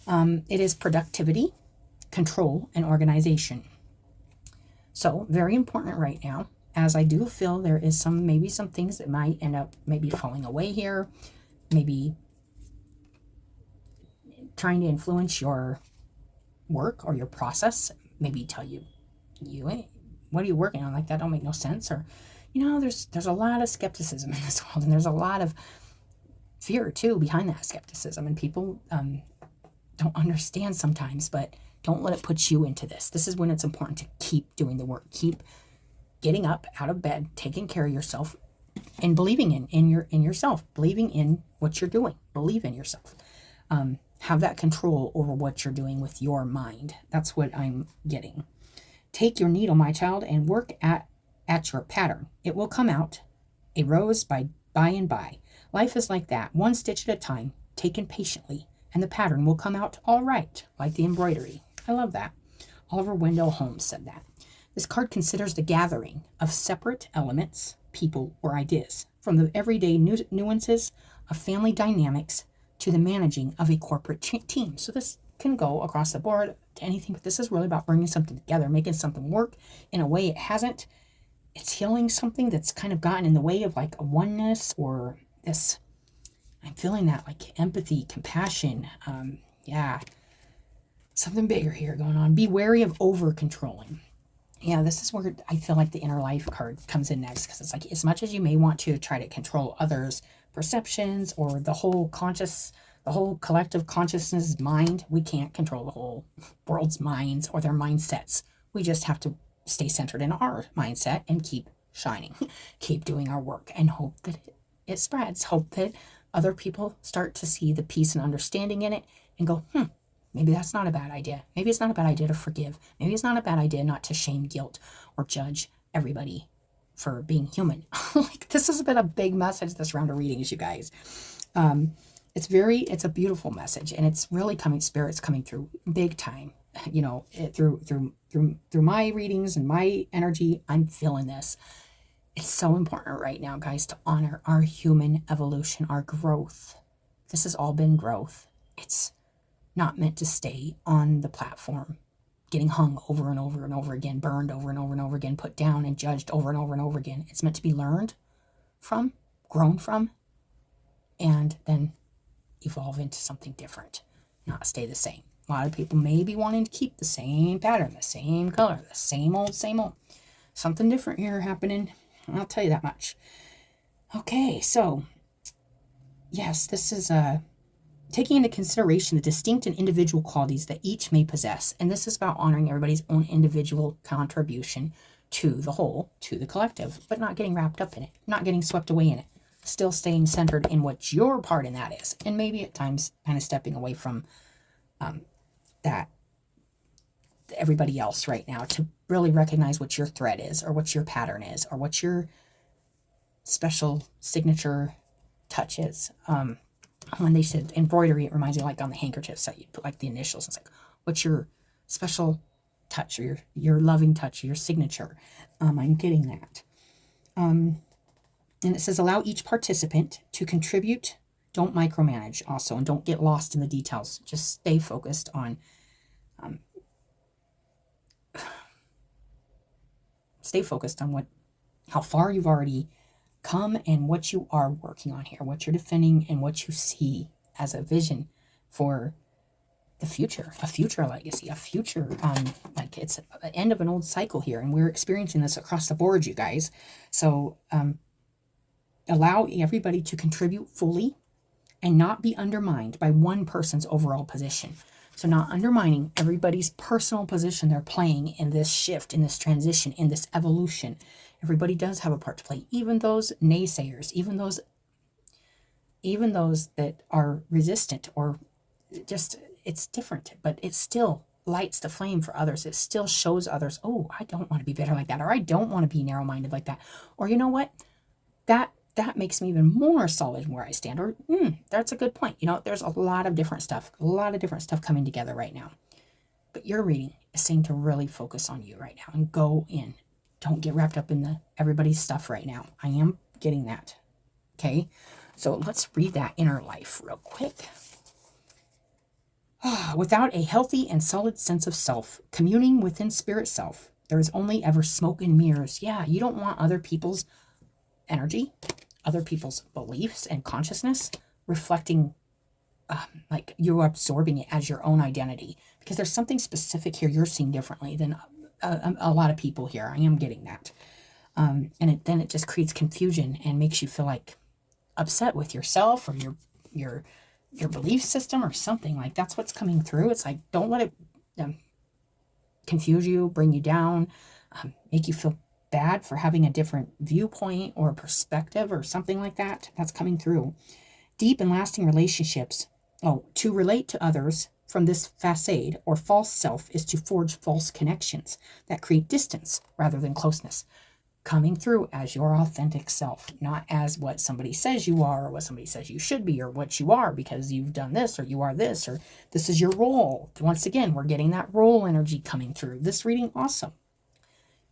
It is productivity, control, and organization. So very important right now, as I do feel there is maybe some things that might end up maybe falling away here, maybe trying to influence your work or your process, maybe tell you, what are you working on? Like, that don't make no sense. Or, there's a lot of skepticism in this world, and there's a lot of fear too behind that skepticism, and people don't understand sometimes, but don't let it put you into this. This is when it's important to keep doing the work, keep getting up out of bed, taking care of yourself, and believing in yourself, believing in what you're doing. Believe in yourself. Have that control over what you're doing with your mind. That's what I'm getting. Take your needle, my child, and work at your pattern. It will come out a rose by and by. Life is like that, one stitch at a time, taken patiently, and the pattern will come out all right, like the embroidery. I love that. Oliver Wendell Holmes said that. This card considers the gathering of separate elements, people, or ideas, from the everyday nuances of family dynamics to the managing of a corporate team. So this can go across the board to anything, but this is really about bringing something together, making something work in a way it hasn't. It's healing something that's kind of gotten in the way of like a oneness, or this, I'm feeling that like empathy, compassion. Something bigger here going on. Be wary of over-controlling. Yeah, this is where I feel like the inner life card comes in next, because it's like, as much as you may want to try to control others' perceptions or the whole collective consciousness mind, we can't control the whole world's minds or their mindsets. We just have to stay centered in our mindset and keep shining, keep doing our work, and hope that it spreads. Hope that other people start to see the peace and understanding in it and go, maybe that's not a bad idea. Maybe it's not a bad idea to forgive. Maybe it's not a bad idea not to shame, guilt, or judge everybody for being human. Like, this has been a big message this round of readings, you guys. It's a beautiful message, and it's really Spirit's coming through big time. Through my readings and my energy, I'm feeling this. It's so important right now, guys, to honor our human evolution, our growth. This has all been growth. It's not meant to stay on the platform, getting hung over and over and over again, burned over and over and over again, put down and judged over and over and over again. It's meant to be learned from, grown from, and then evolve into something different, not stay the same. A lot of people may be wanting to keep the same pattern, the same color, the same old. Something different here happening. I'll tell you that much. Okay, so yes, this is taking into consideration the distinct and individual qualities that each may possess. And this is about honoring everybody's own individual contribution to the whole, to the collective, but not getting wrapped up in it, not getting swept away in it, still staying centered in what your part in that is. And maybe at times kind of stepping away from that everybody else right now, to really recognize what your thread is, or what your pattern is, or what your special signature touch is. When they said embroidery, it reminds me like on the handkerchiefs that you put like the initials. It's like, what's your special touch, or your loving touch, or your signature? I'm getting that. And it says, allow each participant to contribute. Don't micromanage also, and don't get lost in the details. Just stay focused on how far you've already come, and what you are working on here, what you're defending, and what you see as a vision for the future, a future legacy, a future, like it's the end of an old cycle here. And we're experiencing this across the board, you guys. So allow everybody to contribute fully and not be undermined by one person's overall position. So not undermining everybody's personal position they're playing in this shift, in this transition, in this evolution. Everybody does have a part to play, even those naysayers, even those that are resistant, or just, it's different, but it still lights the flame for others. It still shows others, oh, I don't want to be bitter like that, or I don't want to be narrow-minded like that, or you know what, that makes me even more solid where I stand, or that's a good point. There's a lot of different stuff coming together right now. But your reading is saying to really focus on you right now and go in. Don't get wrapped up in everybody's stuff right now. I am getting that. Okay? So let's read that inner life real quick. Without a healthy and solid sense of self, communing within spirit self, there is only ever smoke and mirrors. Yeah, you don't want other people's energy, other people's beliefs and consciousness reflecting, like you're absorbing it as your own identity, because there's something specific here you're seeing differently than a lot of people here. I am getting that. And then it just creates confusion and makes you feel like upset with yourself or your belief system or something. Like that's what's coming through. It's like, don't let it confuse you, bring you down, make you feel bad for having a different viewpoint or perspective or something like that. That's coming through. Deep and lasting relationships. To relate to others from this facade or false self is to forge false connections that create distance rather than closeness. Coming through as your authentic self, not as what somebody says you are or what somebody says you should be or what you are because you've done this or you are this or this is your role. Once again, we're getting that role energy coming through. This reading, awesome.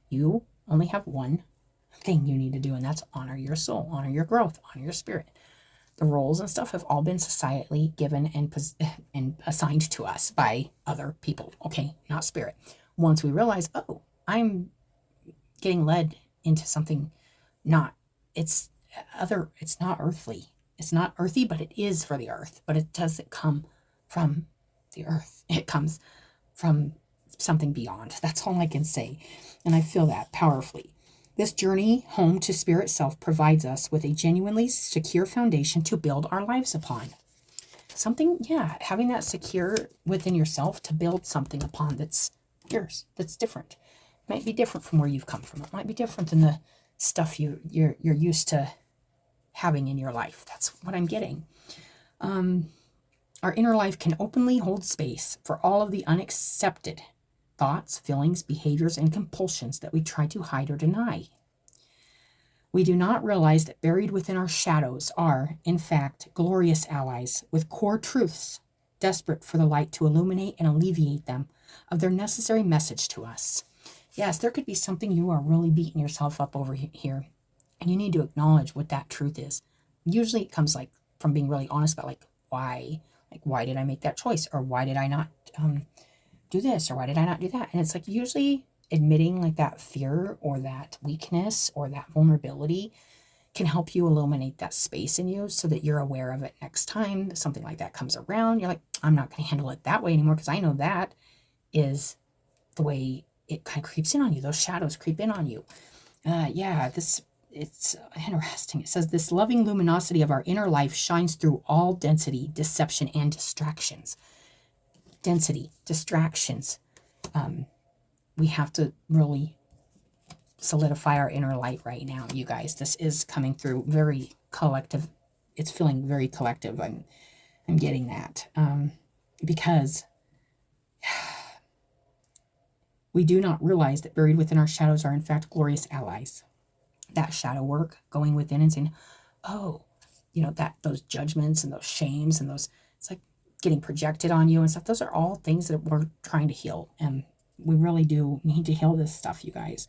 You only have one thing you need to do, and that's honor your soul, honor your growth, honor your spirit. The roles and stuff have all been societally given and assigned to us by other people, okay, not spirit. Once we realize, oh, I'm getting led into something it's not earthly. It's not earthy, but it is for the earth. But it doesn't come from the earth. It comes from something beyond. That's all I can say. And I feel that powerfully. This journey home to spirit self provides us with a genuinely secure foundation to build our lives upon. Something, having that secure within yourself to build something upon that's yours, that's different. It might be different from where you've come from. It might be different than the stuff you're used to having in your life. That's what I'm getting. Our inner life can openly hold space for all of the unaccepted thoughts, feelings, behaviors, and compulsions that we try to hide or deny. We do not realize that buried within our shadows are, in fact, glorious allies with core truths, desperate for the light to illuminate and alleviate them of their necessary message to us. Yes, there could be something you are really beating yourself up over here, and you need to acknowledge what that truth is. Usually it comes from being really honest about why did I make that choice, or why did I not do this, or why did I not do that? And it's usually admitting that fear or that weakness or that vulnerability can help you illuminate that space in you so that you're aware of it next time something like that comes around. You're like, I'm not going to handle it that way anymore because I know that is the way it kind of creeps in on you. Those shadows creep in on you. It's interesting. It says, this loving luminosity of our inner life shines through all density, deception, and distractions. Density, distractions. We have to really solidify our inner light right now, you guys. This is coming through very collective. It's feeling very collective. I'm getting that. Because we do not realize that buried within our shadows are in fact glorious allies. That shadow work, going within and saying, oh, those judgments and those shames and those, it's getting projected on you and stuff. Those are all things that we're trying to heal. And we really do need to heal this stuff, you guys.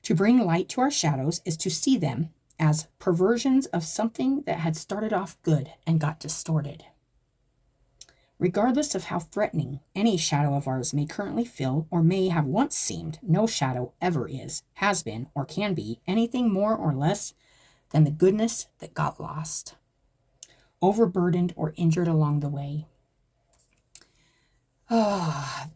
To bring light to our shadows is to see them as perversions of something that had started off good and got distorted. Regardless of how threatening any shadow of ours may currently feel or may have once seemed, no shadow ever is, has been, or can be anything more or less than the goodness that got lost, overburdened, or injured along the way.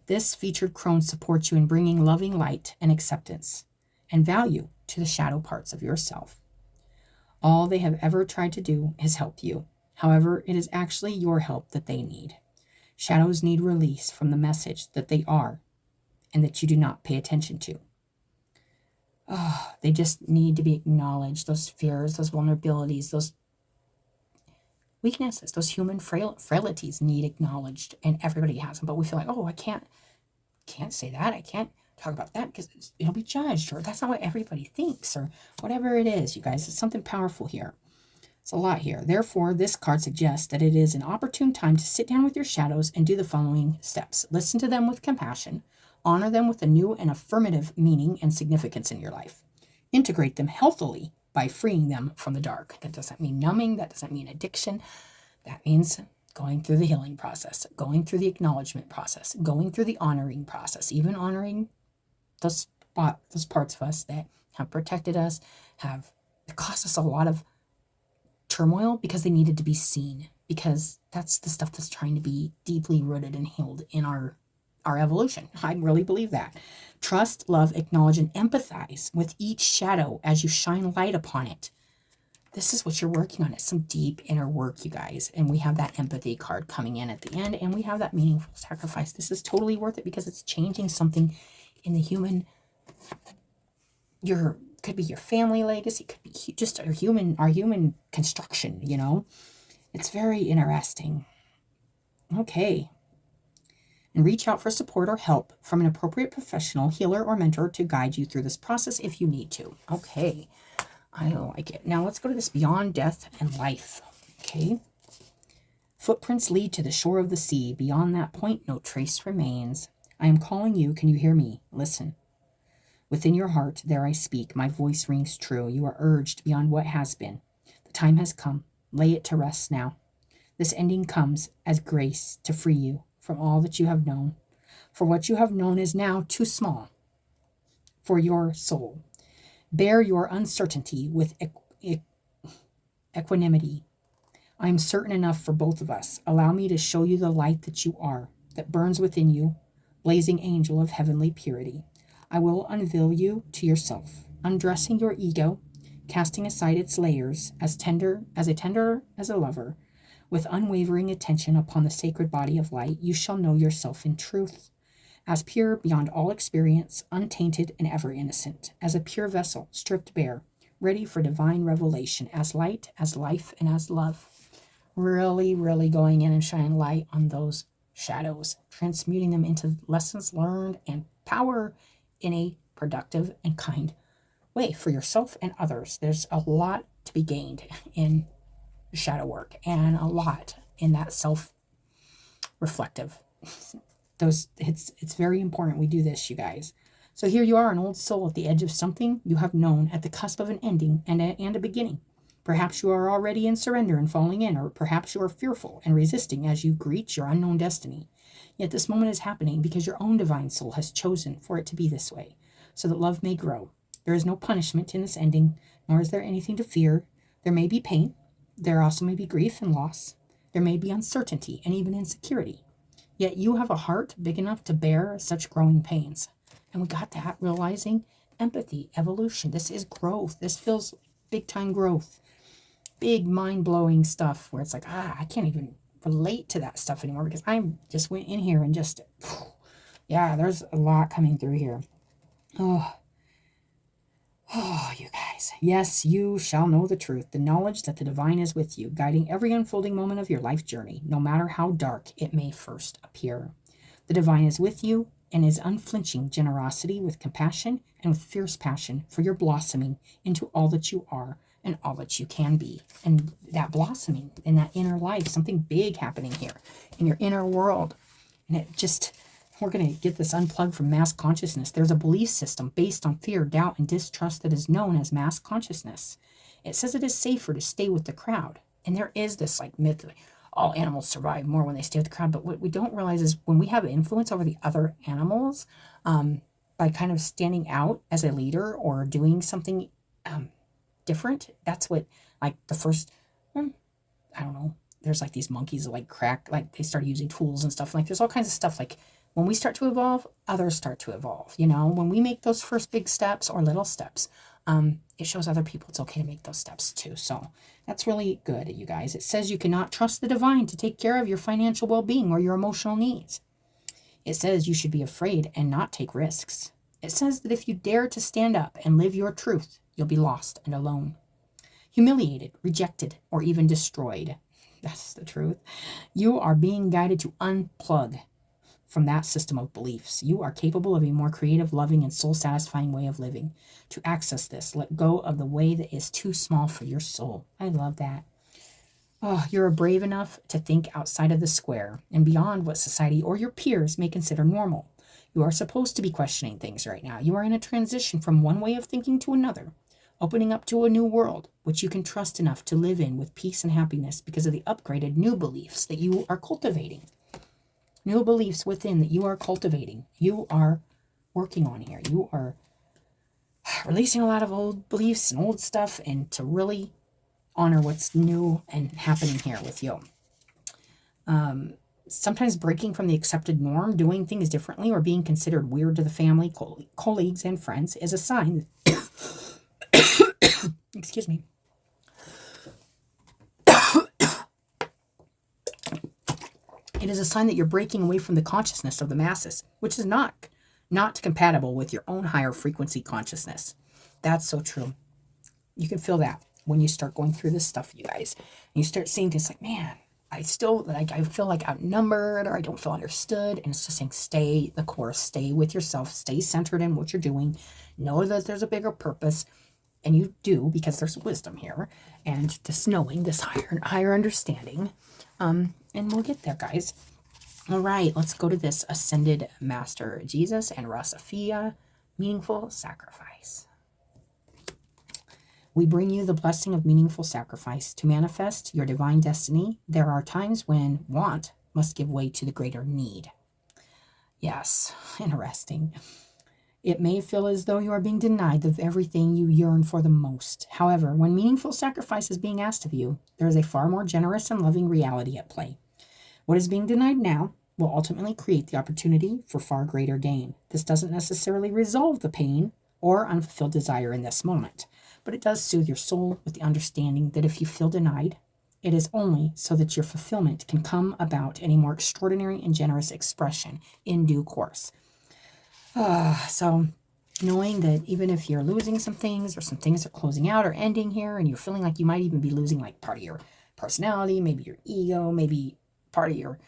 This featured crone supports you in bringing loving light and acceptance and value to the shadow parts of yourself. All they have ever tried to do is help you. However, it is actually your help that they need. Shadows need release from the message that they are and that you do not pay attention to. They just need to be acknowledged. Those fears, those vulnerabilities, those weaknesses, those human frailties need acknowledged, and everybody has them. But we feel like, oh, I can't say that. I can't talk about that because it'll be judged, or that's not what everybody thinks, or whatever it is, you guys. It's something powerful here. It's a lot here. Therefore, this card suggests that it is an opportune time to sit down with your shadows and do the following steps. Listen to them with compassion. Honor them with a new and affirmative meaning and significance in your life. Integrate them healthily by freeing them from the dark. That doesn't mean numbing. That doesn't mean addiction. That means going through the healing process, going through the acknowledgement process, going through the honoring process, even honoring those parts of us that have protected us, have cost us a lot of turmoil because they needed to be seen, because that's the stuff that's trying to be deeply rooted and healed in our evolution. I really believe that. Trust, love, acknowledge, and empathize with each shadow as you shine light upon it. This is what you're working on. It's some deep inner work, you guys. And we have that empathy card coming in at the end, and we have that meaningful sacrifice. This is totally worth it because it's changing something in the human, could be your family legacy, could be just our human construction, you know. It's very interesting. Okay. And reach out for support or help from an appropriate professional, healer, or mentor to guide you through this process if you need to. Okay. I like it. Now let's go to this beyond death and life. Okay. Footprints lead to the shore of the sea. Beyond that point, no trace remains. I am calling you. Can you hear me? Listen. Within your heart, there I speak. My voice rings true. You are urged beyond what has been. The time has come. Lay it to rest now. This ending comes as grace to free you from all that you have known. For what you have known is now too small for your soul. Bear your uncertainty with equanimity. I am certain enough for both of us. Allow me to show you the light that you are, that burns within you, blazing angel of heavenly purity. I will unveil you to yourself, undressing your ego, casting aside its layers, as tender as a lover. With unwavering attention upon the sacred body of light, you shall know yourself in truth, as pure beyond all experience, untainted and ever innocent, as a pure vessel, stripped bare, ready for divine revelation, as light, as life, and as love. Really, really going in and shining light on those shadows, transmuting them into lessons learned and power in a productive and kind way for yourself and others. There's a lot to be gained in shadow work, and a lot in that self-reflective. It's very important we do this, you guys. So here you are, an old soul at the edge of something you have known, at the cusp of an ending and a beginning. Perhaps you are already in surrender and falling in, or perhaps you are fearful and resisting as you greet your unknown destiny. Yet this moment is happening because your own divine soul has chosen for it to be this way, so that love may grow. There is no punishment in this ending, nor is there anything to fear. There may be pain. There also may be grief and loss. There may be uncertainty and even insecurity. Yet you have a heart big enough to bear such growing pains. And we got that, realizing empathy, evolution. This is growth. This feels big time growth. Big mind-blowing stuff where it's like, I can't even relate to that stuff anymore because I just went in here and just, yeah, there's a lot coming through here. Oh, you guys. Yes, you shall know the truth, the knowledge that the divine is with you, guiding every unfolding moment of your life journey, no matter how dark it may first appear. The divine is with you and is unflinching generosity with compassion and with fierce passion for your blossoming into all that you are and all that you can be. And that blossoming in that inner life, something big happening here in your inner world. And it just... We're going to get this unplugged from mass consciousness. There's a belief system based on fear, doubt, and distrust that is known as mass consciousness. It says it is safer to stay with the crowd. And there is this like myth that all animals survive more when they stay with the crowd. But what we don't realize is when we have influence over the other animals, by kind of standing out as a leader or doing something different, that's what, like the first, I don't know, there's like these monkeys that like crack, like they start using tools and stuff. Like there's all kinds of stuff. Like when we start to evolve, others start to evolve. You know, when we make those first big steps or little steps, it shows other people it's okay to make those steps too. So that's really good, you guys. It says you cannot trust the divine to take care of your financial well-being or your emotional needs. It says you should be afraid and not take risks. It says that if you dare to stand up and live your truth, you'll be lost and alone, humiliated, rejected, or even destroyed. That's the truth. You are being guided to unplug from that system of beliefs. You are capable of a more creative, loving, and soul-satisfying way of living. To access this, let go of the way that is too small for your soul. I love that. Oh, you're brave enough to think outside of the square and beyond what society or your peers may consider normal. You are supposed to be questioning things right now. You are in a transition from one way of thinking to another, opening up to a new world, which you can trust enough to live in with peace and happiness because of the upgraded new beliefs that you are cultivating. New beliefs within that you are cultivating. You are working on here. You are releasing a lot of old beliefs and old stuff, and to really honor what's new and happening here with you. Sometimes breaking from the accepted norm, doing things differently, or being considered weird to the family, colleagues, and friends is a sign. Excuse me. It is a sign that you're breaking away from the consciousness of the masses, which is not compatible with your own higher frequency consciousness. That's so true. You can feel that when you start going through this stuff, you guys. And you start seeing things like, man, I feel like outnumbered, or I don't feel understood. And it's just saying, stay the course, stay with yourself, stay centered in what you're doing. Know that there's a bigger purpose. And you do, because there's wisdom here, and just knowing this higher understanding. And we'll get there, guys. All right, let's go to this Ascended Master Jesus and Rasafia, meaningful sacrifice. We bring you the blessing of meaningful sacrifice to manifest your divine destiny. There are times when want must give way to the greater need. Yes, interesting. It may feel as though you are being denied of everything you yearn for the most. However, when meaningful sacrifice is being asked of you, there is a far more generous and loving reality at play. What is being denied now will ultimately create the opportunity for far greater gain. This doesn't necessarily resolve the pain or unfulfilled desire in this moment, but it does soothe your soul with the understanding that if you feel denied, it is only so that your fulfillment can come about in a more extraordinary and generous expression in due course. So knowing that even if you're losing some things, or some things are closing out or ending here, and you're feeling like you might even be losing like part of your personality, maybe your ego, maybe part of your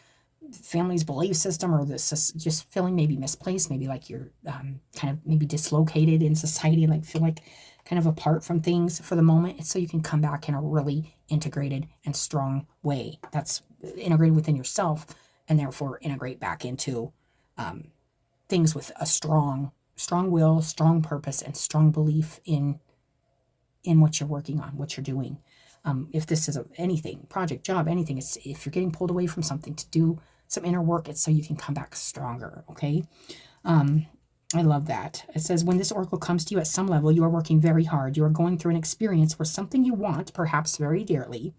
family's belief system, or this just feeling maybe misplaced, maybe like you're kind of maybe dislocated in society, like feel like kind of apart from things for the moment. It's so you can come back in a really integrated and strong way that's integrated within yourself, and therefore integrate back into things with a strong will, strong purpose, and strong belief in what you're working on, what you're doing. If this is anything, project, job, anything, it's if you're getting pulled away from something to do some inner work, it's so you can come back stronger, okay? I love that. It says, when this oracle comes to you at some level, you are working very hard. You are going through an experience where something you want, perhaps very dearly,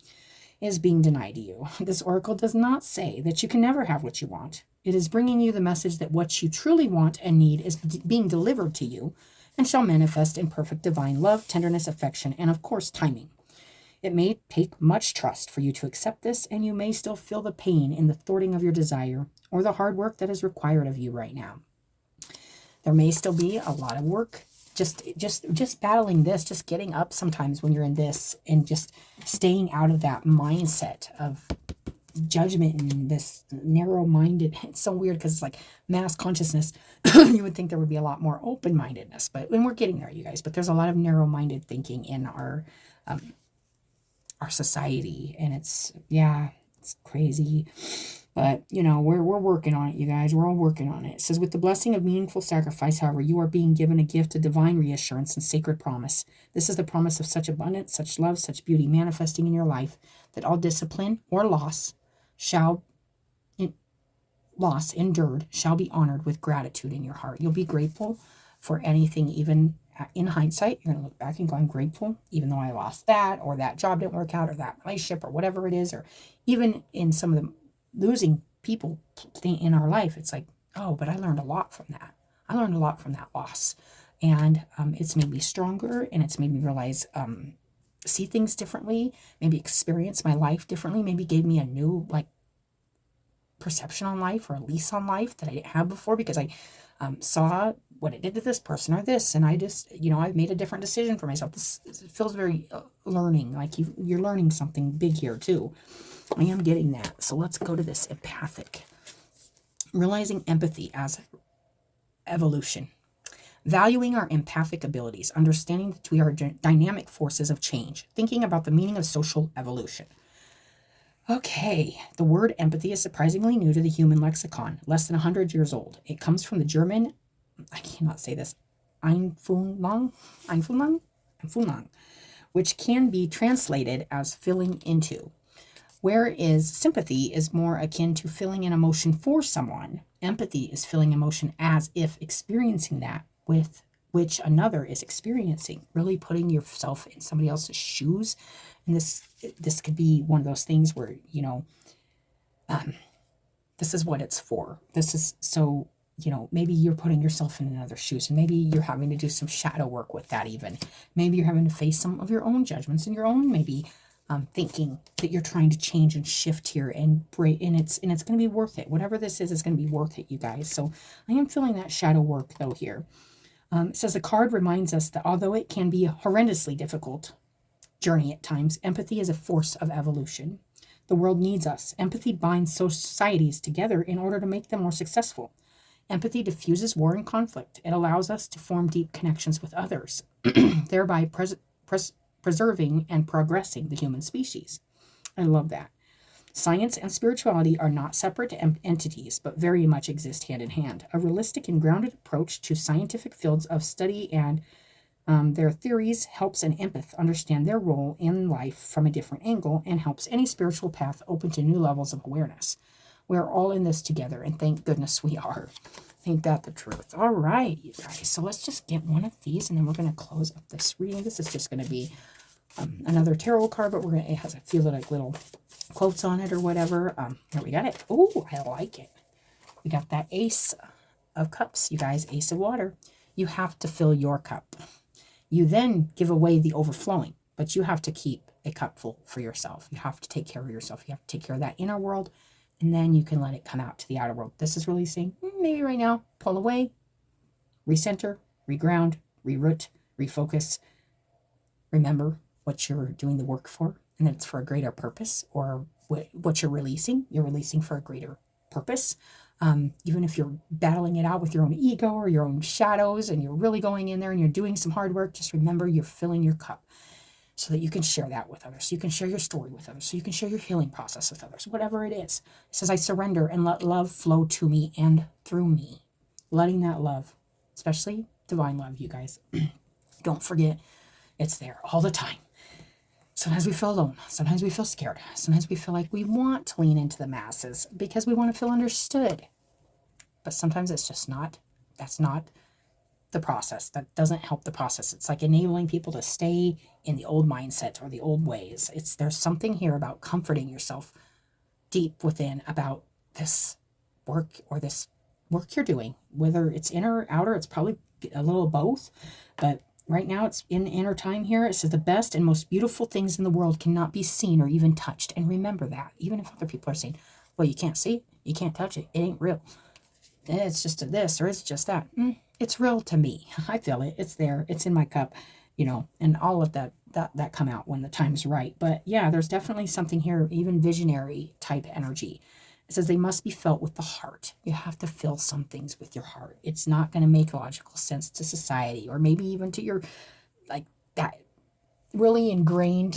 is being denied to you. This oracle does not say that you can never have what you want. It is bringing you the message that what you truly want and need is being delivered to you and shall manifest in perfect divine love, tenderness, affection, and of course, timing. It may take much trust for you to accept this, and you may still feel the pain in the thwarting of your desire or the hard work that is required of you right now. There may still be a lot of work, just battling this, just getting up sometimes when you're in this, and just staying out of that mindset of judgment and this narrow-minded. It's so weird because it's like mass consciousness. You would think there would be a lot more open-mindedness, but when we're getting there, you guys, but there's a lot of narrow-minded thinking in our society, and it's crazy. But, we're working on it, you guys. We're all working on it. It says, with the blessing of meaningful sacrifice, however, you are being given a gift of divine reassurance and sacred promise. This is the promise of such abundance, such love, such beauty manifesting in your life, that all discipline or loss endured shall be honored with gratitude in your heart. You'll be grateful for anything, even in hindsight, you're going to look back and go, I'm grateful, even though I lost that, or that job didn't work out, or that relationship, or whatever it is, or even in some of the losing people in our life, it's like, oh, but I learned a lot from that. I learned a lot from that loss. And it's made me stronger, and it's made me realize, see things differently, maybe experience my life differently, maybe gave me a new perception on life, or a lease on life that I didn't have before, because I saw what it did to this person or this, and I just, I've made a different decision for myself. This feels very learning, like you're learning something big here too. I am getting that. So let's go to this empathic. Realizing empathy as evolution. Valuing our empathic abilities, understanding that we are dynamic forces of change, thinking about the meaning of social evolution. Okay, the word empathy is surprisingly new to the human lexicon, less than 100 years old. It comes from the German, I cannot say this, Einfühlung, which can be translated as filling into. Whereas sympathy is more akin to feeling an emotion for someone, empathy is feeling emotion as if experiencing that with which another is experiencing, really putting yourself in somebody else's shoes. And this could be one of those things where, this is what it's for. This is so, maybe you're putting yourself in another's shoes, and maybe you're having to do some shadow work with that even. Maybe you're having to face some of your own judgments and your own maybe thinking that you're trying to change and shift here and break, and it's going to be worth it. Whatever this is going to be worth it, you guys. So I am feeling that shadow work though here. It says the card reminds us that although it can be a horrendously difficult journey at times, empathy is a force of evolution. The world needs us. Empathy binds societies together in order to make them more successful. Empathy diffuses war and conflict. It allows us to form deep connections with others, thereby preserving and progressing the human species. I love that. Science and spirituality are not separate entities, but very much exist hand in hand. A realistic and grounded approach to scientific fields of study and their theories helps an empath understand their role in life from a different angle, and helps any spiritual path open to new levels of awareness. We're all in this together, and thank goodness we are. Ain't that the truth? All right, you guys. So let's just get one of these, and then we're going to close up this reading. This is just going to be another tarot card, but it has a few little quotes on it or whatever. Here we got it. Oh, I like it. We got that Ace of Cups, you guys. Ace of Water. You have to fill your cup. You then give away the overflowing, but you have to keep a cup full for yourself. You have to take care of yourself. You have to take care of that inner world, and then you can let it come out to the outer world. This is really saying, maybe right now, pull away, recenter, reground, reroot, refocus. Remember what you're doing the work for, and that it's for a greater purpose, or what you're releasing for a greater purpose. Even if you're battling it out with your own ego or your own shadows, and you're really going in there and you're doing some hard work, just remember you're filling your cup so that you can share that with others. So you can share your story with others. So you can share your healing process with others, whatever it is. It says, I surrender and let love flow to me and through me. Letting that love, especially divine love, you guys, don't forget it's there all the time. Sometimes we feel alone. Sometimes we feel scared. Sometimes we feel like we want to lean into the masses because we want to feel understood. But sometimes it's just not. That's not the process. That doesn't help the process. It's like enabling people to stay in the old mindset or the old ways. There's something here about comforting yourself deep within about this work or this work you're doing. Whether it's inner or outer, it's probably a little of both. But right now, it's in inner time here. It says the best and most beautiful things in the world cannot be seen or even touched. And remember that. Even if other people are saying, well, you can't see it, you can't touch it, it ain't real. It's just this or it's just that. It's real to me. I feel it. It's there. It's in my cup, and all of that come out when the time's right. But yeah, there's definitely something here, even visionary type energy. It says they must be felt with the heart. You have to feel some things with your heart. It's not going to make logical sense to society, or maybe even to your, that really ingrained,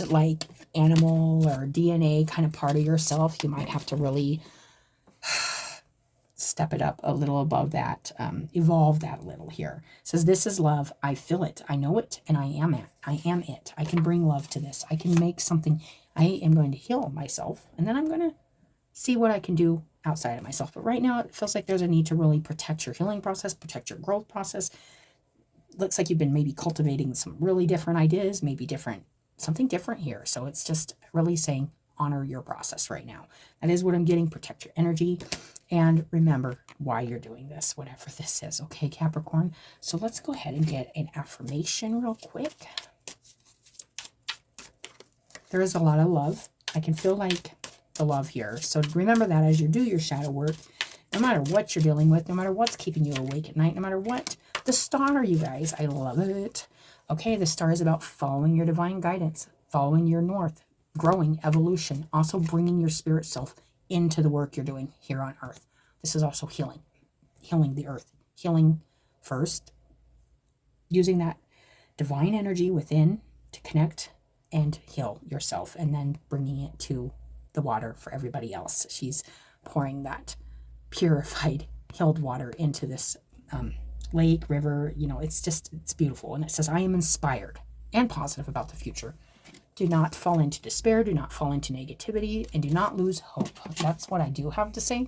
animal or DNA kind of part of yourself. You might have to really step it up a little above that, evolve that a little here. It says, this is love. I feel it. I know it. And I am it. I am it. I can bring love to this. I can make something. I am going to heal myself. And then I'm going to see what I can do outside of myself. But right now it feels like there's a need to really protect your healing process, protect your growth process, looks like you've been maybe cultivating some really different ideas, maybe something different here. So it's just really saying, honor your process right now. That is what I'm getting. Protect your energy. And remember why you're doing this, whatever this is. Okay, Capricorn? So let's go ahead and get an affirmation real quick. There is a lot of love. I can feel like the love here. So remember that as you do your shadow work, no matter what you're dealing with, no matter what's keeping you awake at night, no matter what, the star, you guys, I love it. Okay, the star is about following your divine guidance, following your north, growing, evolution, also bringing your spirit self into the work you're doing here on earth. This is also healing the earth, healing first, using that divine energy within to connect and heal yourself, and then bringing it to the water for everybody else. She's pouring that purified, healed water into this lake, river. You know, it's beautiful. And it says, I am inspired and positive about the future. Do not fall into despair. Do not fall into negativity, and do not lose hope. That's what I do have to say.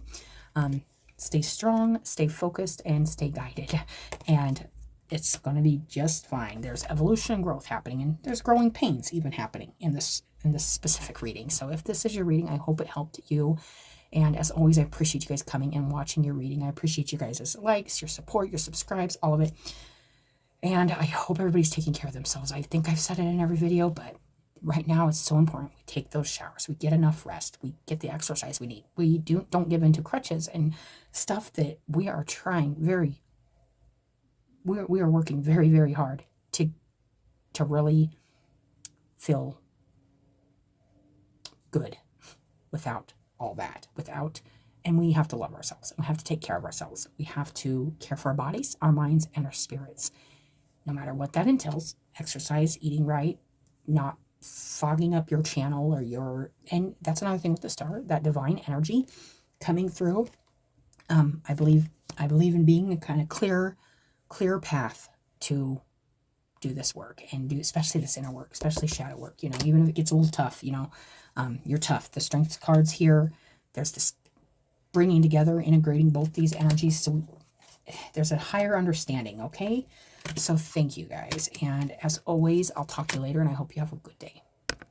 Stay strong, stay focused, and stay guided. And it's going to be just fine. There's evolution and growth happening, and there's growing pains even happening in this specific reading. So if this is your reading, I hope it helped you. And as always, I appreciate you guys coming and watching your reading. I appreciate you guys' likes, your support, your subscribes, all of it. And I hope everybody's taking care of themselves. I think I've said it in every video, but right now it's so important. We take those showers. We get enough rest. We get the exercise we need. We don't give into crutches and stuff that we are trying we are working very, very hard to really feel good without all that, and we have to love ourselves. We have to take care of ourselves. We have to care for our bodies, our minds, and our spirits, no matter what that entails. Exercise, eating right, not fogging up your channel and that's another thing with the star, that divine energy coming through. I believe in being a kind of clear path to do this work, and do especially this inner work, especially shadow work. You know, even if it gets a little tough, you know, you're tough. The strength cards here, there's this bringing together, integrating both these energies. So there's a higher understanding. Okay, so thank you guys, and as always, I'll talk to you later, and I hope you have a good day.